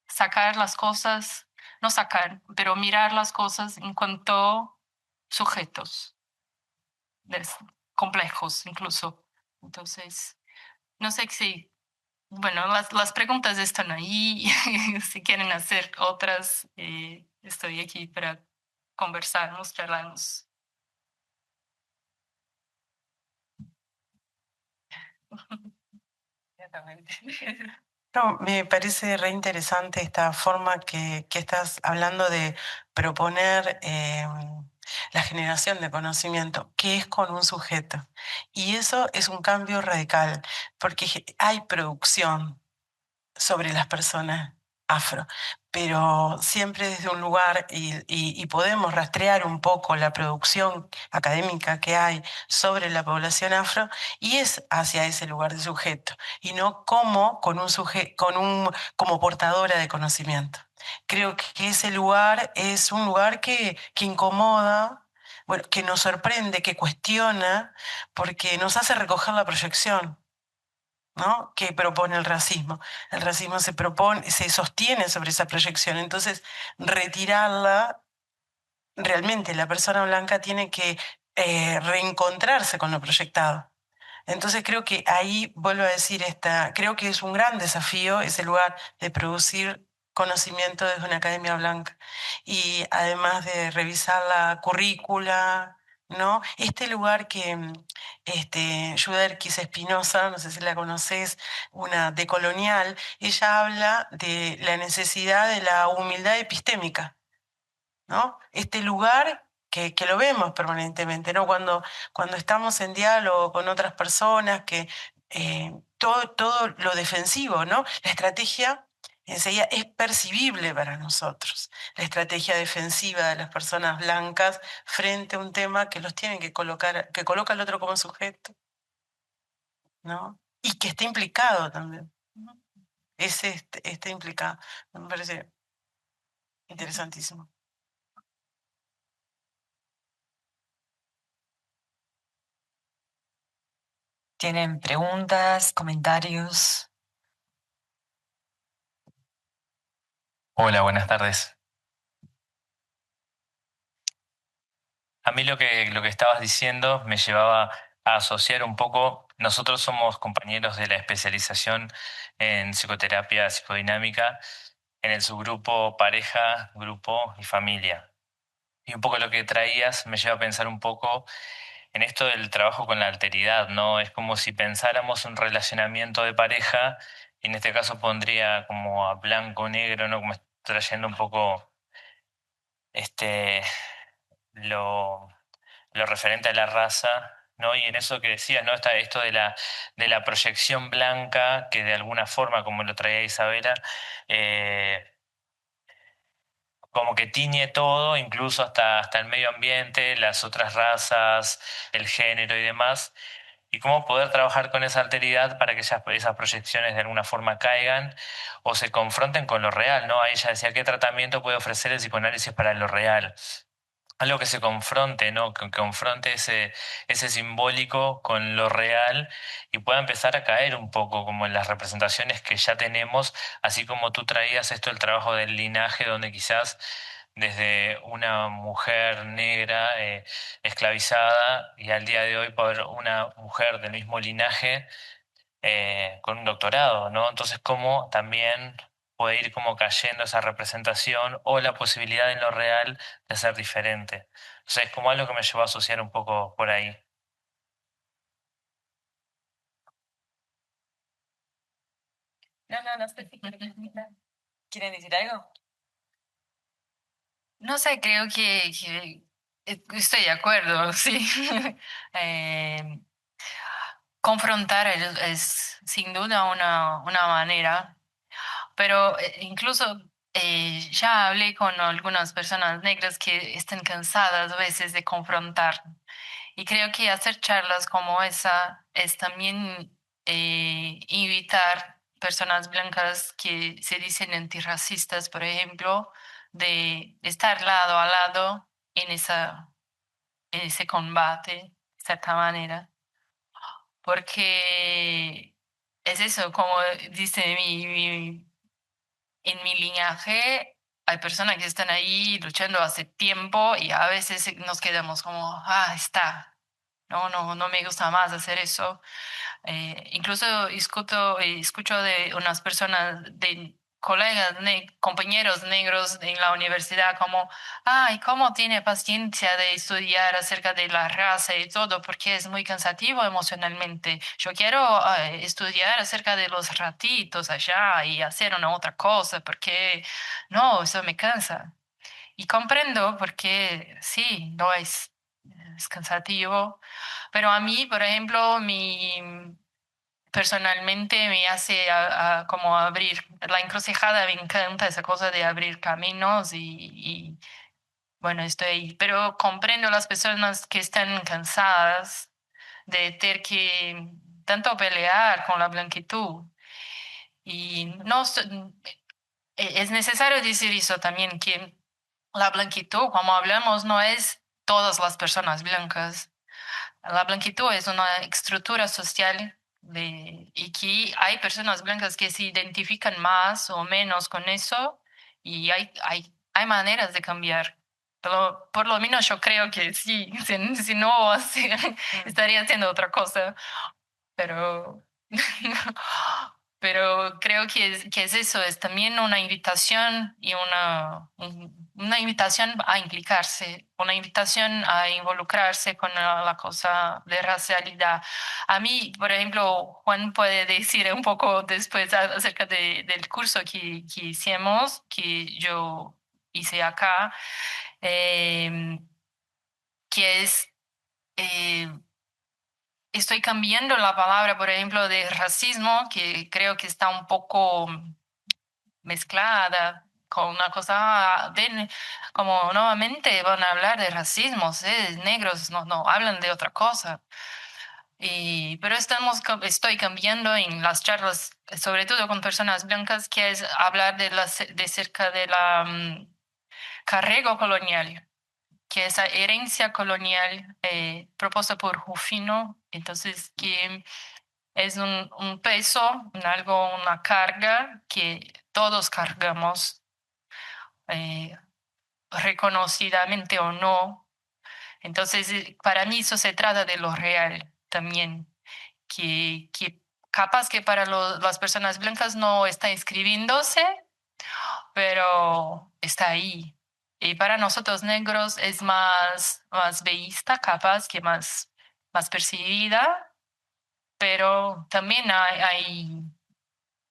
sacar las cosas, no sacar, pero mirar las cosas en cuanto sujetos des- complejos incluso. Entonces, no sé si, bueno, las preguntas están ahí. Si quieren hacer otras, estoy aquí para conversarnos, charlarnos. No, me parece re interesante esta forma que estás hablando de proponer la generación de conocimiento, que es con un sujeto. Y eso es un cambio radical, porque hay producción sobre las personas afro, pero siempre desde un lugar y podemos rastrear un poco la producción académica que hay sobre la población afro y es hacia ese lugar de sujeto y no como con un como portadora de conocimiento. Creo que ese lugar es un lugar que incomoda, bueno, que nos sorprende, que cuestiona, porque nos hace recoger la proyección, ¿no? Que propone el racismo. El racismo se propone, se sostiene sobre esa proyección. Entonces, retirarla, realmente la persona blanca tiene que reencontrarse con lo proyectado. Entonces creo que ahí, vuelvo a decir, creo que es un gran desafío ese lugar de producir conocimiento desde una academia blanca. Y además de revisar la currícula, ¿no? Este lugar que Yuderquis Espinosa, no sé si la conoces, una decolonial, ella habla de la necesidad de la humildad epistémica, ¿no? Este lugar que lo vemos permanentemente, ¿no? Cuando estamos en diálogo con otras personas, que todo lo defensivo, ¿no? La estrategia enseguida es percibible para nosotros, la estrategia defensiva de las personas blancas frente a un tema que los tienen que colocar, que coloca al otro como sujeto, ¿no? Y que está implicado también. Está implicado. Me parece interesantísimo. ¿Tienen preguntas, comentarios? Hola, buenas tardes. A mí lo que estabas diciendo me llevaba a asociar un poco, nosotros somos compañeros de la especialización en psicoterapia psicodinámica en el subgrupo pareja, grupo y familia. Y un poco lo que traías me lleva a pensar un poco en esto del trabajo con la alteridad, ¿no? Es como si pensáramos un relacionamiento de pareja, y en este caso pondría como a blanco, negro, ¿no? Como trayendo un poco este, lo, lo referente a la raza, ¿no? Y en eso que decías, ¿no? Está esto de la proyección blanca, que de alguna forma, como lo traía Isabela, eh, como que tiñe todo, incluso hasta el medio ambiente, las otras razas, el género y demás, y cómo poder trabajar con esa alteridad para que esas proyecciones de alguna forma caigan o se confronten con lo real, ¿no? Ahí ella decía, ¿qué tratamiento puede ofrecer el psicoanálisis para lo real? Algo que se confronte, ¿no? Que confronte ese simbólico con lo real y pueda empezar a caer un poco como en las representaciones que ya tenemos, así como tú traías esto el trabajo del linaje, donde quizás desde una mujer negra esclavizada y al día de hoy poder una mujer del mismo linaje con un doctorado, ¿no? Entonces, cómo también puede ir como cayendo esa representación o la posibilidad en lo real de ser diferente. Entonces, es como algo que me llevó a asociar un poco por ahí. No estoy. ¿Quieren decir algo? No sé, creo que estoy de acuerdo, sí. Eh, confrontar es sin duda una manera, pero incluso ya hablé con algunas personas negras que están cansadas a veces de confrontar Y creo que hacer charlas como esa es también invitar personas blancas que se dicen antirracistas, por ejemplo, de estar lado a lado en ese combate, de cierta manera. Porque es eso, como dice en mi linaje, hay personas que están ahí luchando hace tiempo y a veces nos quedamos como, está. No me gusta más hacer eso. Incluso escucho de unas personas, de colegas, compañeros negros en la universidad, como, ay, ¿cómo tiene paciencia de estudiar acerca de la raza y todo? Porque es muy cansativo emocionalmente. Yo quiero estudiar acerca de los ratitos allá y hacer una otra cosa, porque no, eso me cansa. Y comprendo porque sí, no es cansativo, pero a mí, por ejemplo, personalmente me hace como abrir la encrucijada, me encanta esa cosa de abrir caminos y bueno, estoy ahí, pero comprendo las personas que están cansadas de tener que tanto pelear con la blanquitud. Y no, es necesario decir eso también, que la blanquitud, como hablamos, no es todas las personas blancas. La blanquitud es una estructura social y que hay personas blancas que se identifican más o menos con eso y hay maneras de cambiar. Pero por lo menos yo creo que sí, si no, estaría haciendo otra cosa. Pero, pero creo que es eso, es también una invitación y una invitación a implicarse, una invitación a involucrarse con la cosa de racialidad. A mí, por ejemplo, Juan puede decir un poco después acerca del curso que hicimos, que yo hice acá, eh, que es... eh, estoy cambiando la palabra, por ejemplo, de racismo, que creo que está un poco mezclada con una cosa como nuevamente van a hablar de racismo, negros no hablan de otra cosa. Pero estoy cambiando en las charlas, sobre todo con personas blancas, que es hablar de cerca de la carrego colonial, que esa herencia colonial propuesta por Rufino, entonces que es un peso, una carga que todos cargamos, eh, reconocidamente o no. Entonces, para mí eso se trata de lo real también, que capaz que para las personas blancas no está escribiéndose, pero está ahí. Y para nosotros negros es más veísta, capaz que más percibida, pero también hay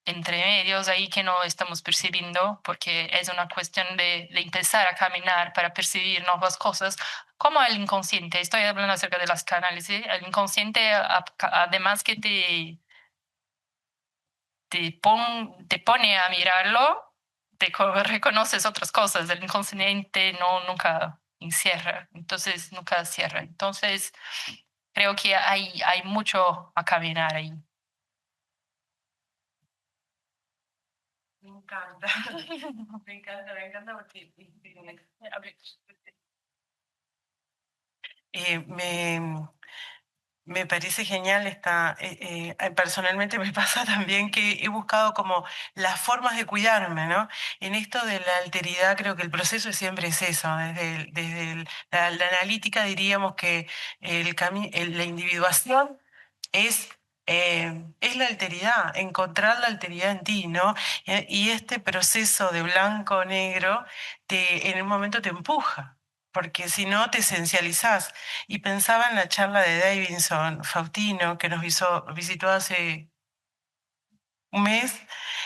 entre medios ahí que no estamos percibiendo, porque es una cuestión de empezar a caminar para percibir nuevas cosas, como el inconsciente. Estoy hablando acerca de las canales, ¿sí? El inconsciente, además que te pone a mirarlo, reconoces otras cosas. El inconsciente nunca encierra, entonces nunca cierra. Entonces, creo que hay mucho a caminar ahí. Me encanta, me encanta porque me parece genial personalmente me pasa también que he buscado como las formas de cuidarme, ¿no? En esto de la alteridad creo que el proceso siempre es eso, la analítica diríamos que la individuación es la alteridad, encontrar la alteridad en ti, ¿no? Y este proceso de blanco-negro en un momento te empuja, porque si no te esencializás. Y pensaba en la charla de Davidson Faustino, que nos visitó hace un mes,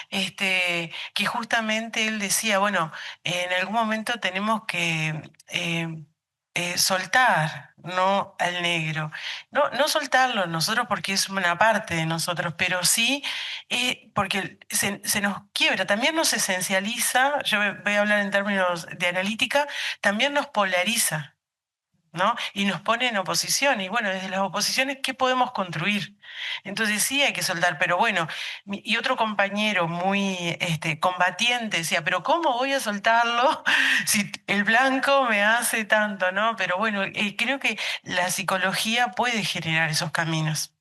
que justamente él decía, bueno, en algún momento tenemos que soltar, ¿no? Al negro. No soltarlo nosotros porque es una parte de nosotros, pero sí porque se nos quiebra, también nos esencializa, yo voy a hablar en términos de analítica, también nos polariza. ¿no? Y nos pone en oposición. Y bueno, desde las oposiciones, ¿qué podemos construir? Entonces sí hay que soltar, pero bueno, y otro compañero muy combatiente decía, pero ¿cómo voy a soltarlo si el blanco me hace tanto, ¿no? Pero bueno, creo que la psicología puede generar esos caminos.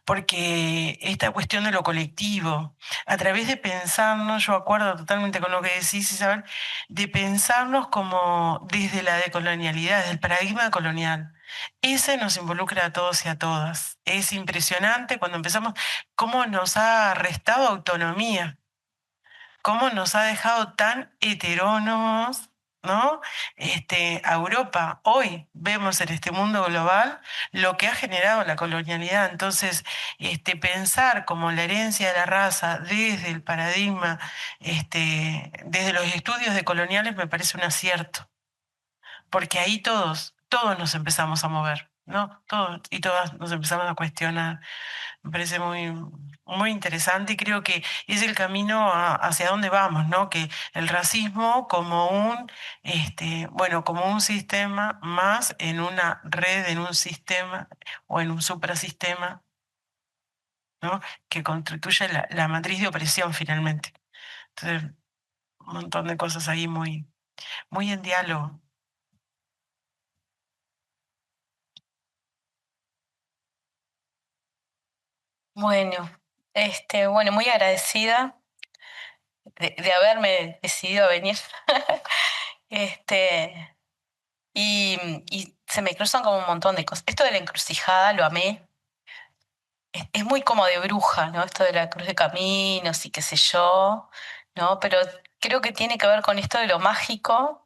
Porque esta cuestión de lo colectivo, a través de pensarnos, yo acuerdo totalmente con lo que decís, Isabel, de pensarnos como desde la decolonialidad, desde el paradigma colonial. Ese nos involucra a todos y a todas. Es impresionante cuando empezamos cómo nos ha restado autonomía, cómo nos ha dejado tan heterónomos, ¿no? A Europa, hoy vemos en este mundo global lo que ha generado la colonialidad. Entonces, pensar como la herencia de la raza desde el paradigma, desde los estudios decoloniales me parece un acierto, porque ahí todos nos empezamos a mover, ¿no? Todos y todas nos empezamos a cuestionar. Me parece muy interesante y creo que es el camino hacia dónde vamos, ¿no? Que el racismo como como un sistema más en una red, en un sistema o en un suprasistema, ¿no? Que constituye la matriz de opresión finalmente. Entonces, un montón de cosas ahí muy en diálogo. Bueno, bueno, muy agradecida de haberme decidido a venir. Este, y se me cruzan como un montón de cosas. Esto de la encrucijada lo amé. Es muy como de bruja, ¿no? Esto de la cruz de caminos y qué sé yo, ¿no? Pero creo que tiene que ver con esto de lo mágico,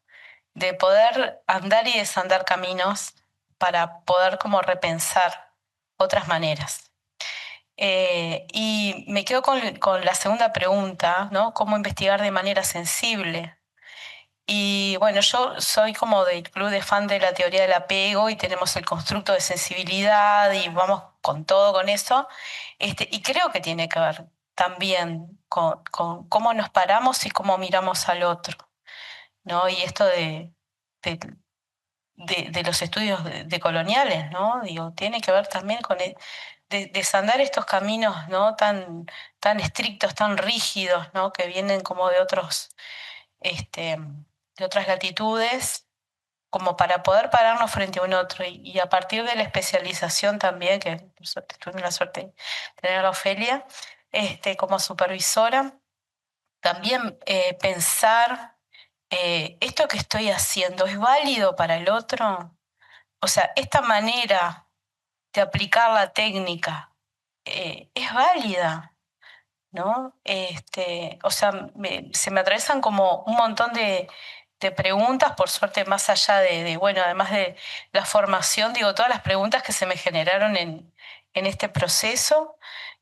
de poder andar y desandar caminos para poder como repensar otras maneras. Y me quedo con la segunda pregunta, ¿no? ¿Cómo investigar de manera sensible? Y bueno, yo soy como del club de fan de la teoría del apego y tenemos el constructo de sensibilidad y vamos con todo con eso. Y creo que tiene que ver también con cómo nos paramos y cómo miramos al otro, ¿no? Y esto de, de los estudios de coloniales, ¿no? Digo, tiene que ver también con desandar estos caminos, ¿no? Tan estrictos, tan rígidos, ¿no? Que vienen como de otros, de otras latitudes, como para poder pararnos frente a un otro. Y a partir de la especialización también, que por suerte, tuve la suerte de tener a Ofelia, como supervisora, también pensar, ¿esto que estoy haciendo es válido para el otro? O sea, esta manera de aplicar la técnica es válida, ¿no? O sea, se me atravesan como un montón de preguntas, por suerte, más allá bueno, además de la formación, digo, todas las preguntas que se me generaron en este proceso.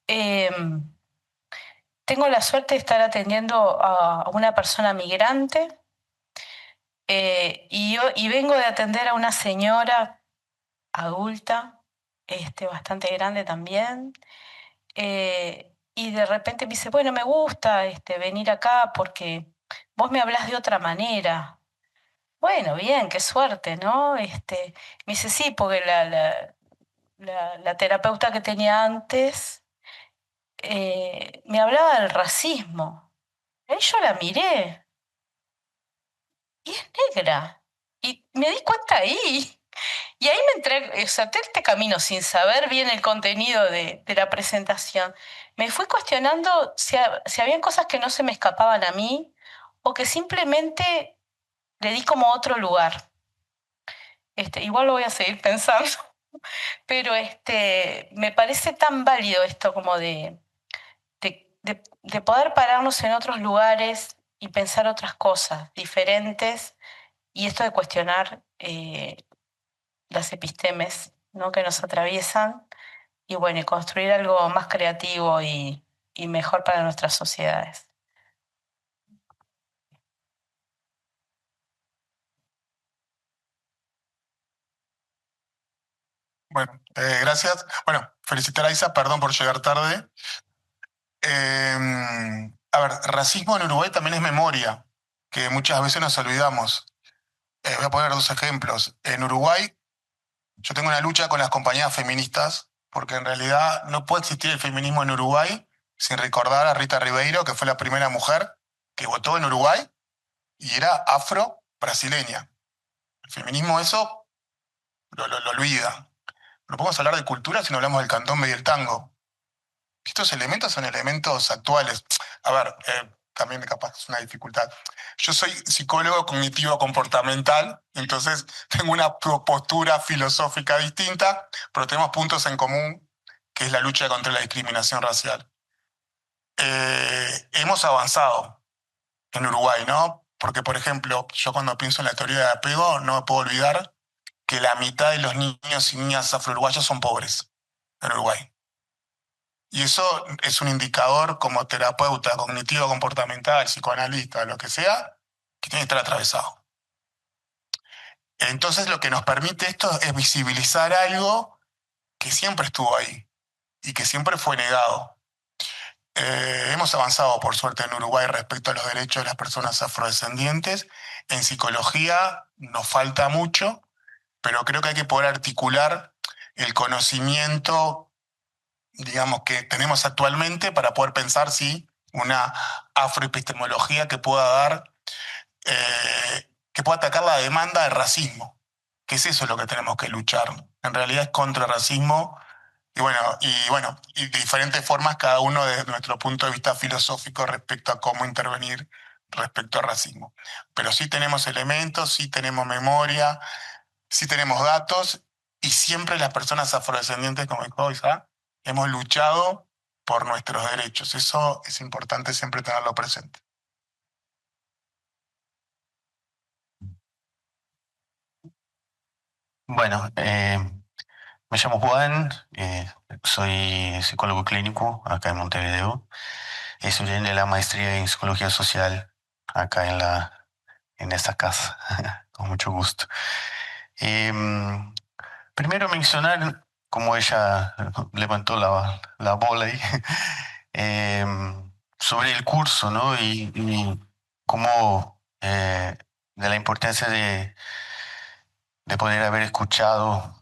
Eh, Tengo la suerte de estar atendiendo a una persona migrante y vengo de atender a una señora adulta, bastante grande también. Y de repente me dice, bueno, me gusta venir acá porque vos me hablas de otra manera. Bueno, bien, qué suerte, ¿no? Me dice, sí, porque la terapeuta que tenía antes me hablaba del racismo. Y yo la miré y es negra. Y me di cuenta ahí. Y ahí me entré, o sea, todo este camino sin saber bien el contenido de la presentación. Me fui cuestionando si habían cosas que no se me escapaban a mí o que simplemente le di como otro lugar. Igual lo voy a seguir pensando, pero me parece tan válido esto como de poder pararnos en otros lugares y pensar otras cosas diferentes y esto de cuestionar las epistemes, ¿no? Que nos atraviesan y bueno, y construir algo más creativo y mejor para nuestras sociedades. Bueno, gracias. Bueno, felicitar a Isa, perdón por llegar tarde. A ver, racismo en Uruguay también es memoria, que muchas veces nos olvidamos. Voy a poner dos ejemplos. En Uruguay, Yo tengo una lucha con las compañías feministas, porque en realidad no puede existir el feminismo en Uruguay sin recordar a Rita Ribeiro, que fue la primera mujer que votó en Uruguay y era afro-brasileña. El feminismo eso lo olvida. No podemos hablar de cultura si no hablamos del candombe y el tango. Estos elementos son elementos actuales. A ver, también capaz es una dificultad. Yo soy psicólogo cognitivo comportamental, entonces tengo una postura filosófica distinta, pero tenemos puntos en común, que es la lucha contra la discriminación racial. Hemos avanzado en Uruguay, ¿no? Porque, por ejemplo, yo cuando pienso en la teoría de apego, no me puedo olvidar que la mitad de los niños y niñas afro-uruguayos son pobres en Uruguay. Y eso es un indicador como terapeuta cognitivo comportamental, psicoanalista, lo que sea, que tiene que estar atravesado. Entonces lo que nos permite esto es visibilizar algo que siempre estuvo ahí y que siempre fue negado. Hemos avanzado, por suerte, en Uruguay respecto a los derechos de las personas afrodescendientes. En psicología nos falta mucho, pero creo que hay que poder articular el conocimiento, digamos, que tenemos actualmente para poder pensar si una afroepistemología que pueda dar, que pueda atacar la demanda de racismo, que es eso lo que tenemos que luchar. En realidad es contra el racismo y de diferentes formas cada uno desde nuestro punto de vista filosófico respecto a cómo intervenir respecto al racismo. Pero sí tenemos elementos, sí tenemos memoria, sí tenemos datos y siempre las personas afrodescendientes, como dijo Isaac, hemos luchado por nuestros derechos. Eso es importante siempre tenerlo presente. Bueno, me llamo Juan, soy psicólogo clínico acá en Montevideo. Estudié la maestría en psicología social acá en esta casa, con mucho gusto. Em, Primero mencionar, como ella levantó la bola ahí, sobre el curso, ¿no? Y cómo de la importancia de poder haber escuchado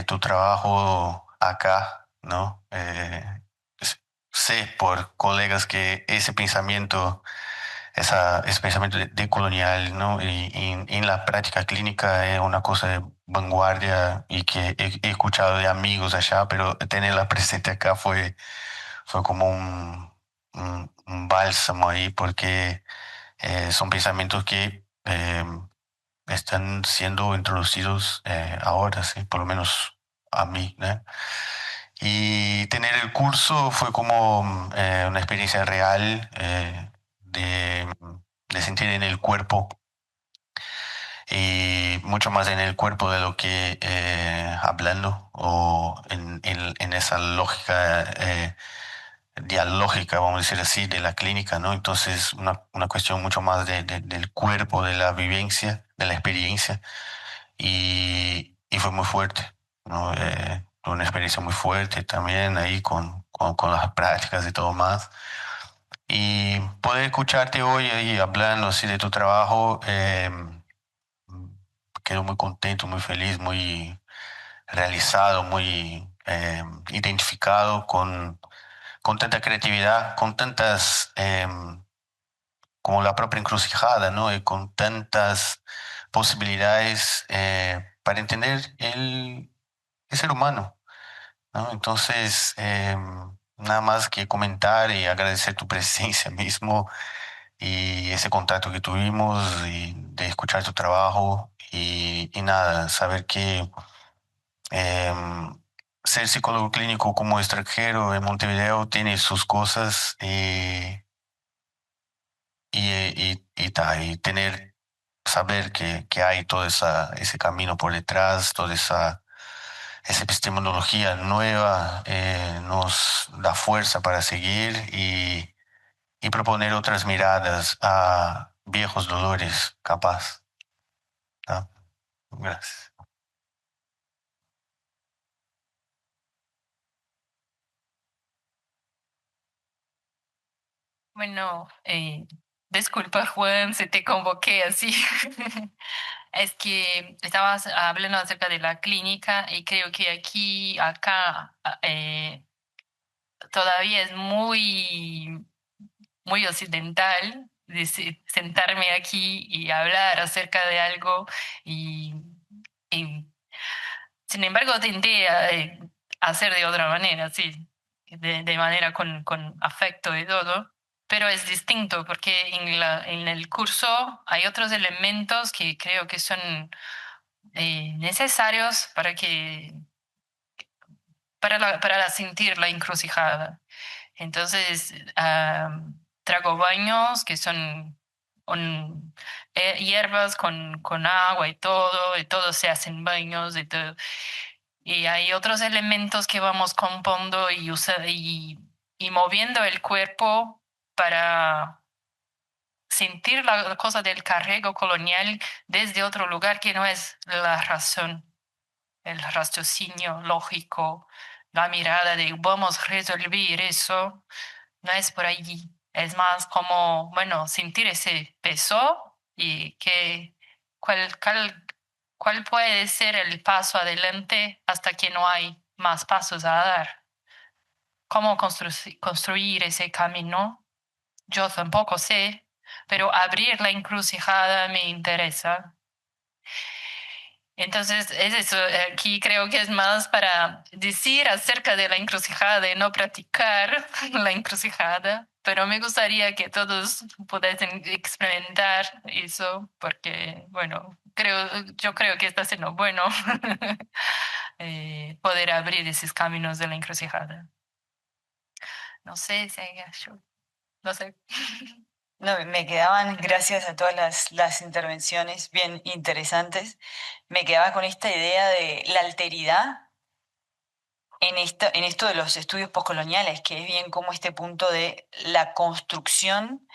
tu trabajo acá, ¿no? S- Sé por colegas que ese pensamiento decolonial, ¿no? Y en la práctica clínica es una cosa de vanguardia y que he escuchado de amigos allá, pero tenerla presente acá fue como un bálsamo ahí porque son pensamientos que están siendo introducidos ahora, sí, por lo menos a mí, ¿no? Y tener el curso fue como una experiencia real de sentir en el cuerpo y mucho más en el cuerpo de lo que hablando o en esa lógica dialógica, vamos a decir así, de la clínica, ¿no? Entonces, una cuestión mucho más del cuerpo, de la vivencia, de la experiencia y fue muy fuerte, ¿no? Fue una experiencia muy fuerte también ahí con las prácticas y todo más. Y poder escucharte hoy ahí hablando así de tu trabajo, quedo muy contento, muy feliz, muy realizado, muy identificado con tanta creatividad, con tantas, como la propia encrucijada, ¿no? Y con tantas posibilidades para entender el ser humano, ¿no? Entonces, nada más que comentar y agradecer tu presencia mismo y ese contacto que tuvimos y de escuchar tu trabajo y nada, saber que em, ser psicólogo clínico como extranjero en Montevideo tiene sus cosas y tener, saber que hay todo ese camino por detrás, toda esa epistemología nueva nos da fuerza para seguir y proponer otras miradas a viejos dolores, capaz. ¿No? Gracias. Bueno, Disculpa, Juan, si te convoqué así. Es que estabas hablando acerca de la clínica y creo que acá, todavía es muy occidental sentarme aquí y hablar acerca de algo y, y sin embargo intenté hacer de otra manera, sí, de manera con afecto y todo, pero es distinto porque en el curso hay otros elementos que creo que son necesarios para sentir la encrucijada. Entonces, trago baños que son hierbas con agua y todo se hacen baños y todo. Y hay otros elementos que vamos compondo y moviendo el cuerpo para sentir la cosa del carrego colonial desde otro lugar que no es la razón, el raciocinio lógico, la mirada de vamos a resolver eso, no es por allí. Es más como, bueno, sentir ese peso y cuál puede ser el paso adelante hasta que no hay más pasos a dar. ¿Cómo construir ese camino? Yo tampoco sé, pero abrir la encrucijada me interesa. Entonces, es eso. Aquí creo que es más para decir acerca de la encrucijada, de no practicar la encrucijada, pero me gustaría que todos pudiesen experimentar eso, porque, bueno, yo creo que está siendo bueno poder abrir esos caminos de la encrucijada. No sé si no sé. No, me quedaban, gracias a todas las intervenciones bien interesantes, me quedaba con esta idea de la alteridad en esto de los estudios postcoloniales, que es bien como este punto de la construcción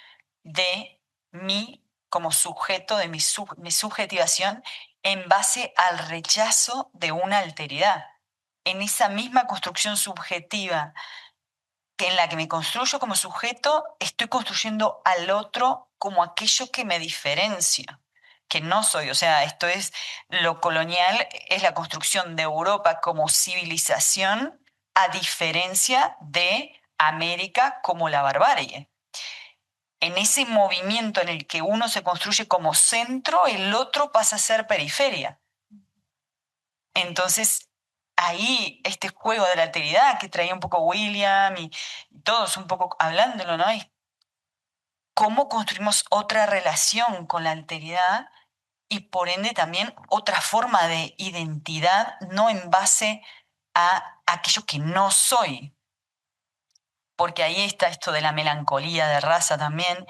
de mí como sujeto, de mi subjetivación, en base al rechazo de una alteridad. En esa misma construcción subjetiva en la que me construyo como sujeto, estoy construyendo al otro como aquello que me diferencia, que no soy. O sea, esto es lo colonial, es la construcción de Europa como civilización a diferencia de América como la barbarie. En ese movimiento en el que uno se construye como centro, el otro pasa a ser periferia. Entonces, ahí este juego de la alteridad que traía un poco William y todos un poco hablándolo, ¿no? Es cómo construimos otra relación con la alteridad y por ende también otra forma de identidad, no en base a aquello que no soy. Porque ahí está esto de la melancolía de raza también,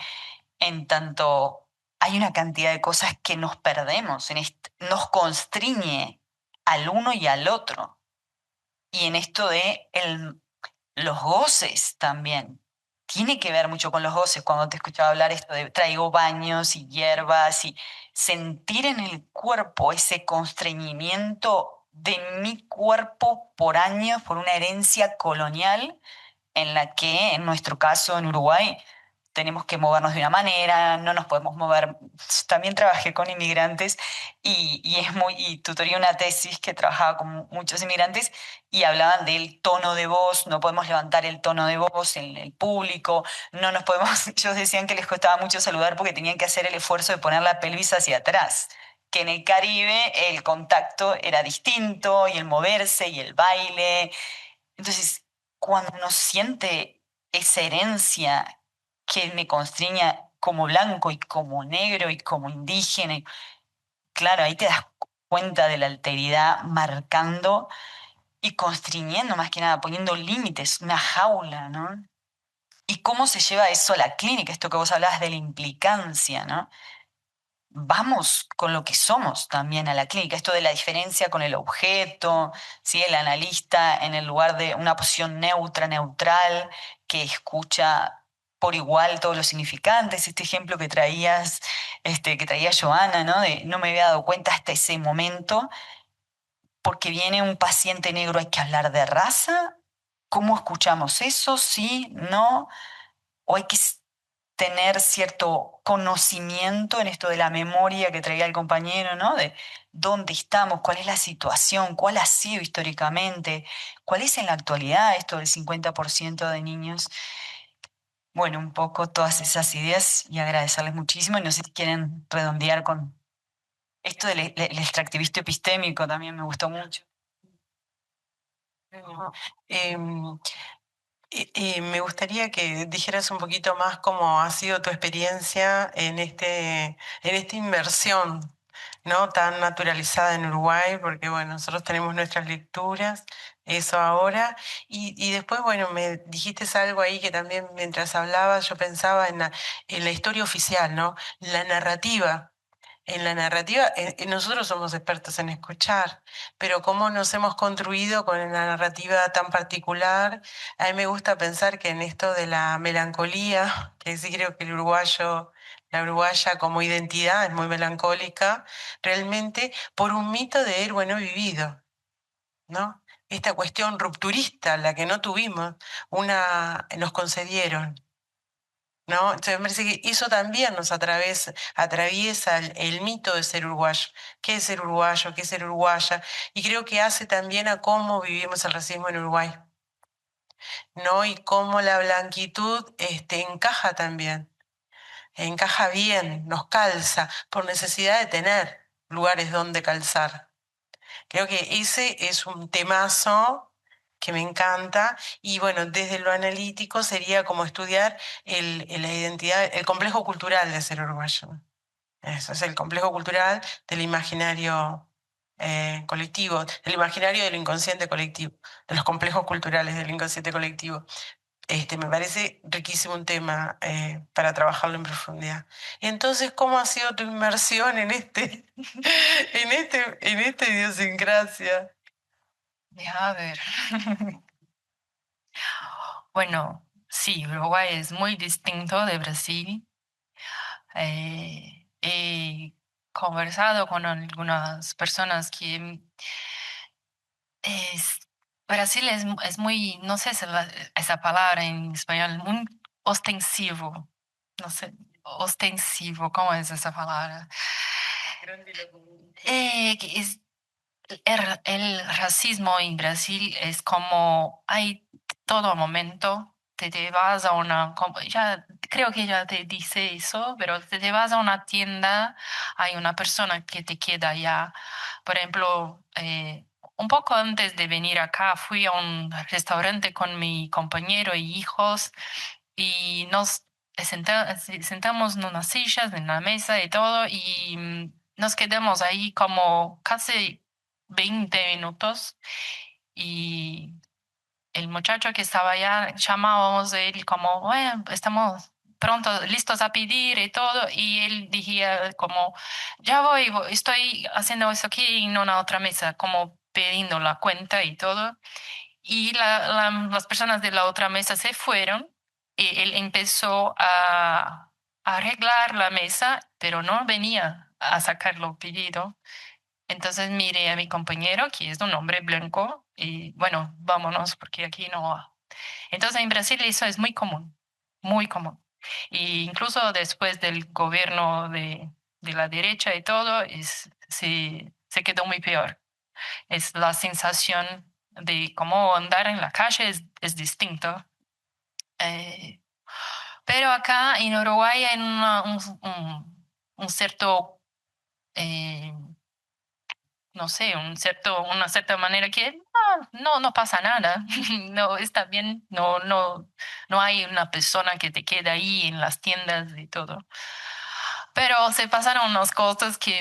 en tanto hay una cantidad de cosas que nos perdemos, nos constriñe al uno y al otro. Y en esto de los goces también. Tiene que ver mucho con los goces. Cuando te escuchaba hablar esto de traigo baños y hierbas y sentir en el cuerpo ese constreñimiento de mi cuerpo por años, por una herencia colonial en la que en nuestro caso en Uruguay tenemos que movernos de una manera, no nos podemos mover. También trabajé con inmigrantes y tutoré una tesis que trabajaba con muchos inmigrantes y hablaban del tono de voz, no podemos levantar el tono de voz en el público, no nos podemos, ellos decían que les costaba mucho saludar porque tenían que hacer el esfuerzo de poner la pelvis hacia atrás, que en el Caribe el contacto era distinto y el moverse y el baile. Entonces, cuando uno siente esa herencia que me constriña como blanco y como negro y como indígena, claro, ahí te das cuenta de la alteridad marcando y constriñendo más que nada, poniendo límites, una jaula, ¿no? ¿Y cómo se lleva eso a la clínica? Esto que vos hablabas de la implicancia, ¿no? Vamos con lo que somos también a la clínica, esto de la diferencia con el objeto, ¿sí? El analista en el lugar de una posición neutra, neutral, que escucha por igual todos los significantes, este ejemplo que traías, que traía Joana, ¿no? De no me había dado cuenta hasta ese momento, porque viene un paciente negro, hay que hablar de raza, ¿cómo escuchamos eso? ¿Sí? ¿No? ¿O hay que tener cierto conocimiento en esto de la memoria que traía el compañero, ¿no? De dónde estamos, cuál es la situación, cuál ha sido históricamente, cuál es en la actualidad esto del 50% de niños. Bueno, un poco todas esas ideas y agradecerles muchísimo. Y no sé si quieren redondear con esto del extractivismo epistémico, también me gustó mucho. Em, me gustaría que dijeras un poquito más cómo ha sido tu experiencia en esta inmersión, ¿no? Tan naturalizada en Uruguay, porque bueno, nosotros tenemos nuestras lecturas, eso ahora, y después, bueno, me dijiste algo ahí que también mientras hablabas yo pensaba en la historia oficial, ¿no? La narrativa. En la narrativa, nosotros somos expertos en escuchar, pero cómo nos hemos construido con la narrativa tan particular. A mí me gusta pensar que en esto de la melancolía, que sí creo que la uruguaya como identidad es muy melancólica, realmente por un mito de héroe no vivido, ¿no? Esta cuestión rupturista, la que no tuvimos, nos concedieron. ¿No? Entonces me parece que eso también nos atraviesa el mito de ser uruguayo. ¿Qué es ser uruguayo? ¿Qué es ser uruguaya? Y creo que hace también a cómo vivimos el racismo en Uruguay, ¿no? Y cómo la blanquitud encaja también, encaja bien, nos calza, por necesidad de tener lugares donde calzar. Creo que ese es un temazo que me encanta y bueno, desde lo analítico sería como estudiar la identidad, el complejo cultural de ser uruguayo. Eso es el complejo cultural del imaginario colectivo, del imaginario del inconsciente colectivo, de los complejos culturales del inconsciente colectivo. Me parece riquísimo un tema para trabajarlo en profundidad. Entonces, ¿cómo ha sido tu inmersión en en esta idiosincrasia? A ver. Bueno, sí, Uruguay es muy distinto de Brasil. He conversado con algunas personas que es, Brasil es muy, no sé si esa palabra en español, muy ostensivo. No sé, ostensivo, ¿cómo es esa palabra? Que es, el racismo en Brasil es como hay todo momento, te vas a una, ya creo que ya te dice eso, pero te vas a una tienda, hay una persona que te queda allá. Por ejemplo, un poco antes de venir acá fui a un restaurante con mi compañero y hijos y nos sentamos en unas sillas, en la mesa y todo, y nos quedamos ahí como casi 20 minutos y el muchacho que estaba allá llamábamos a él como, bueno, estamos pronto listos a pedir y todo, y él decía como, ya estoy haciendo eso aquí en una otra mesa, como pidiendo la cuenta y todo. Y las personas de la otra mesa se fueron y él empezó a arreglar la mesa, pero no venía a sacar lo pedido. Entonces miré a mi compañero, que es un hombre blanco, y bueno, vámonos porque aquí no. Entonces en Brasil eso es muy común, muy común. Y incluso después del gobierno de la derecha y todo, se quedó muy peor. Es la sensación de cómo andar en la calle es distinto. Eh, pero acá en Uruguay hay un cierto, eh, no sé, una cierta manera que no pasa nada, no está bien, no hay una persona que te queda ahí en las tiendas y todo. Pero se pasaron unas cosas que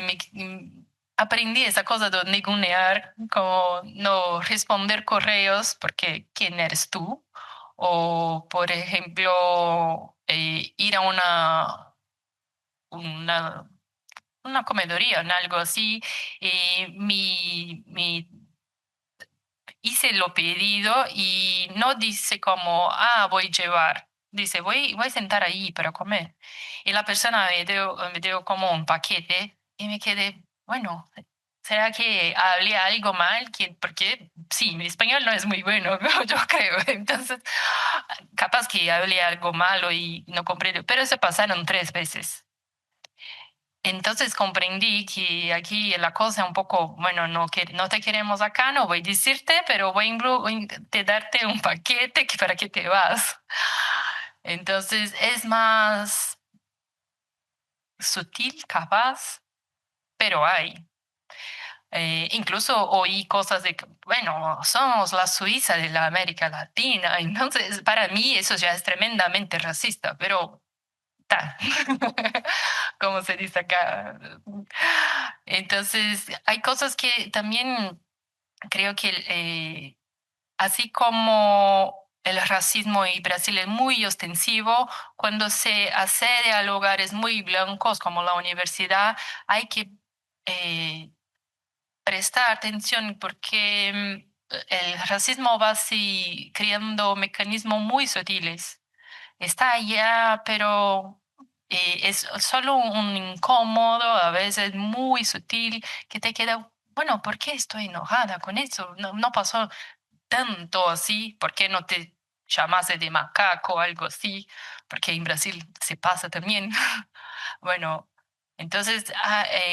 aprendí esa cosa de ningunear, como no responder correos porque ¿quién eres tú? O, por ejemplo, ir a una, una comedoría, en algo así. Hice lo pedido y no dice como, voy a llevar. Dice, voy a sentar ahí para comer. Y la persona me dio como un paquete y me quedé, bueno, ¿Será que hablé algo mal? Porque sí, mi español no es muy bueno, yo creo. Entonces, capaz que hablé algo malo y no comprendí, pero se pasaron 3 veces. Entonces comprendí que aquí la cosa un poco, bueno, no te queremos acá, no voy a decirte, pero voy a darte un paquete para que te vas. Entonces es más sutil, capaz, pero hay. Incluso oí cosas de que, bueno, somos la Suiza de la América Latina, entonces para mí eso ya es tremendamente racista, pero ta, como se dice acá. Entonces hay cosas que también creo que así como el racismo en Brasil es muy ostensivo, cuando se accede a lugares muy blancos como la universidad, hay que prestar atención porque el racismo va así creando mecanismos muy sutiles. Está allá, pero es solo un incómodo, a veces muy sutil, que te queda, bueno, ¿por qué estoy enojada con eso? No, no pasó tanto así, ¿por qué no te llamaste de macaco o algo así? Porque en Brasil se pasa también. Bueno, entonces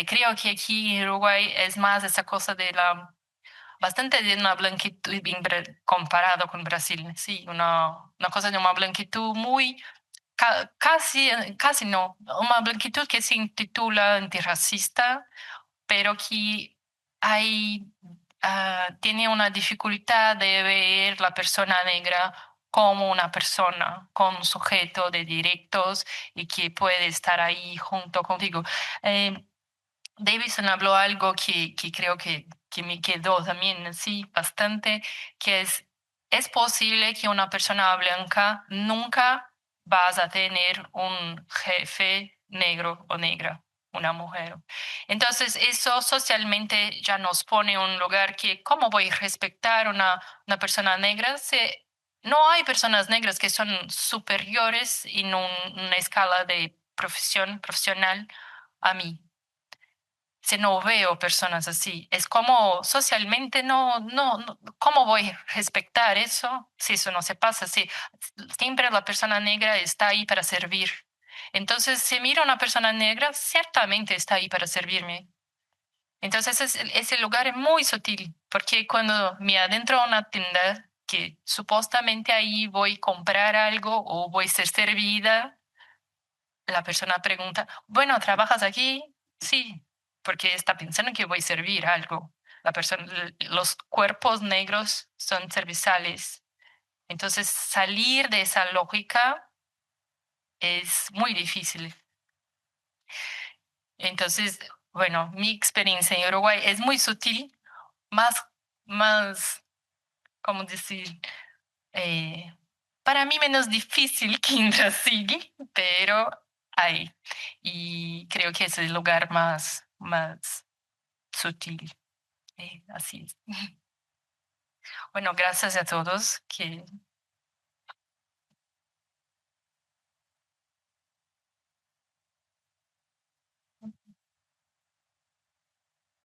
creo que aquí en Uruguay es más esa cosa de bastante de una blanquitud comparado con Brasil, sí, una cosa de una blanquitud muy, casi no, una blanquitud que se intitula antirracista, pero que hay, tiene una dificultad de ver la persona negra como una persona con sujeto de derechos y que puede estar ahí junto contigo. Eh, Davidson habló algo que creo que me quedó también sí bastante, que es posible que una persona blanca nunca vas a tener un jefe negro o negra, una mujer. Entonces eso socialmente ya nos pone en un lugar que, ¿cómo voy a respetar una persona negra? No hay personas negras que son superiores en una escala de profesional a mí. Si no veo personas así, es como socialmente ¿cómo voy a respetar eso si eso no se pasa? Si siempre la persona negra está ahí para servir. Entonces, si miro a una persona negra, ciertamente está ahí para servirme. Entonces, ese lugar es muy sutil, porque cuando me adentro a una tienda que supuestamente ahí voy a comprar algo o voy a ser servida, la persona pregunta, bueno, ¿trabajas aquí? Sí, porque está pensando que voy a servir algo. Los cuerpos negros son serviciales. Entonces, salir de esa lógica es muy difícil. Entonces, bueno, mi experiencia en Uruguay es muy sutil, más, ¿cómo decir? Eh, para mí menos difícil que en Brasil, pero hay. Y creo que es el lugar más sutil. Así es. Bueno, gracias a todos que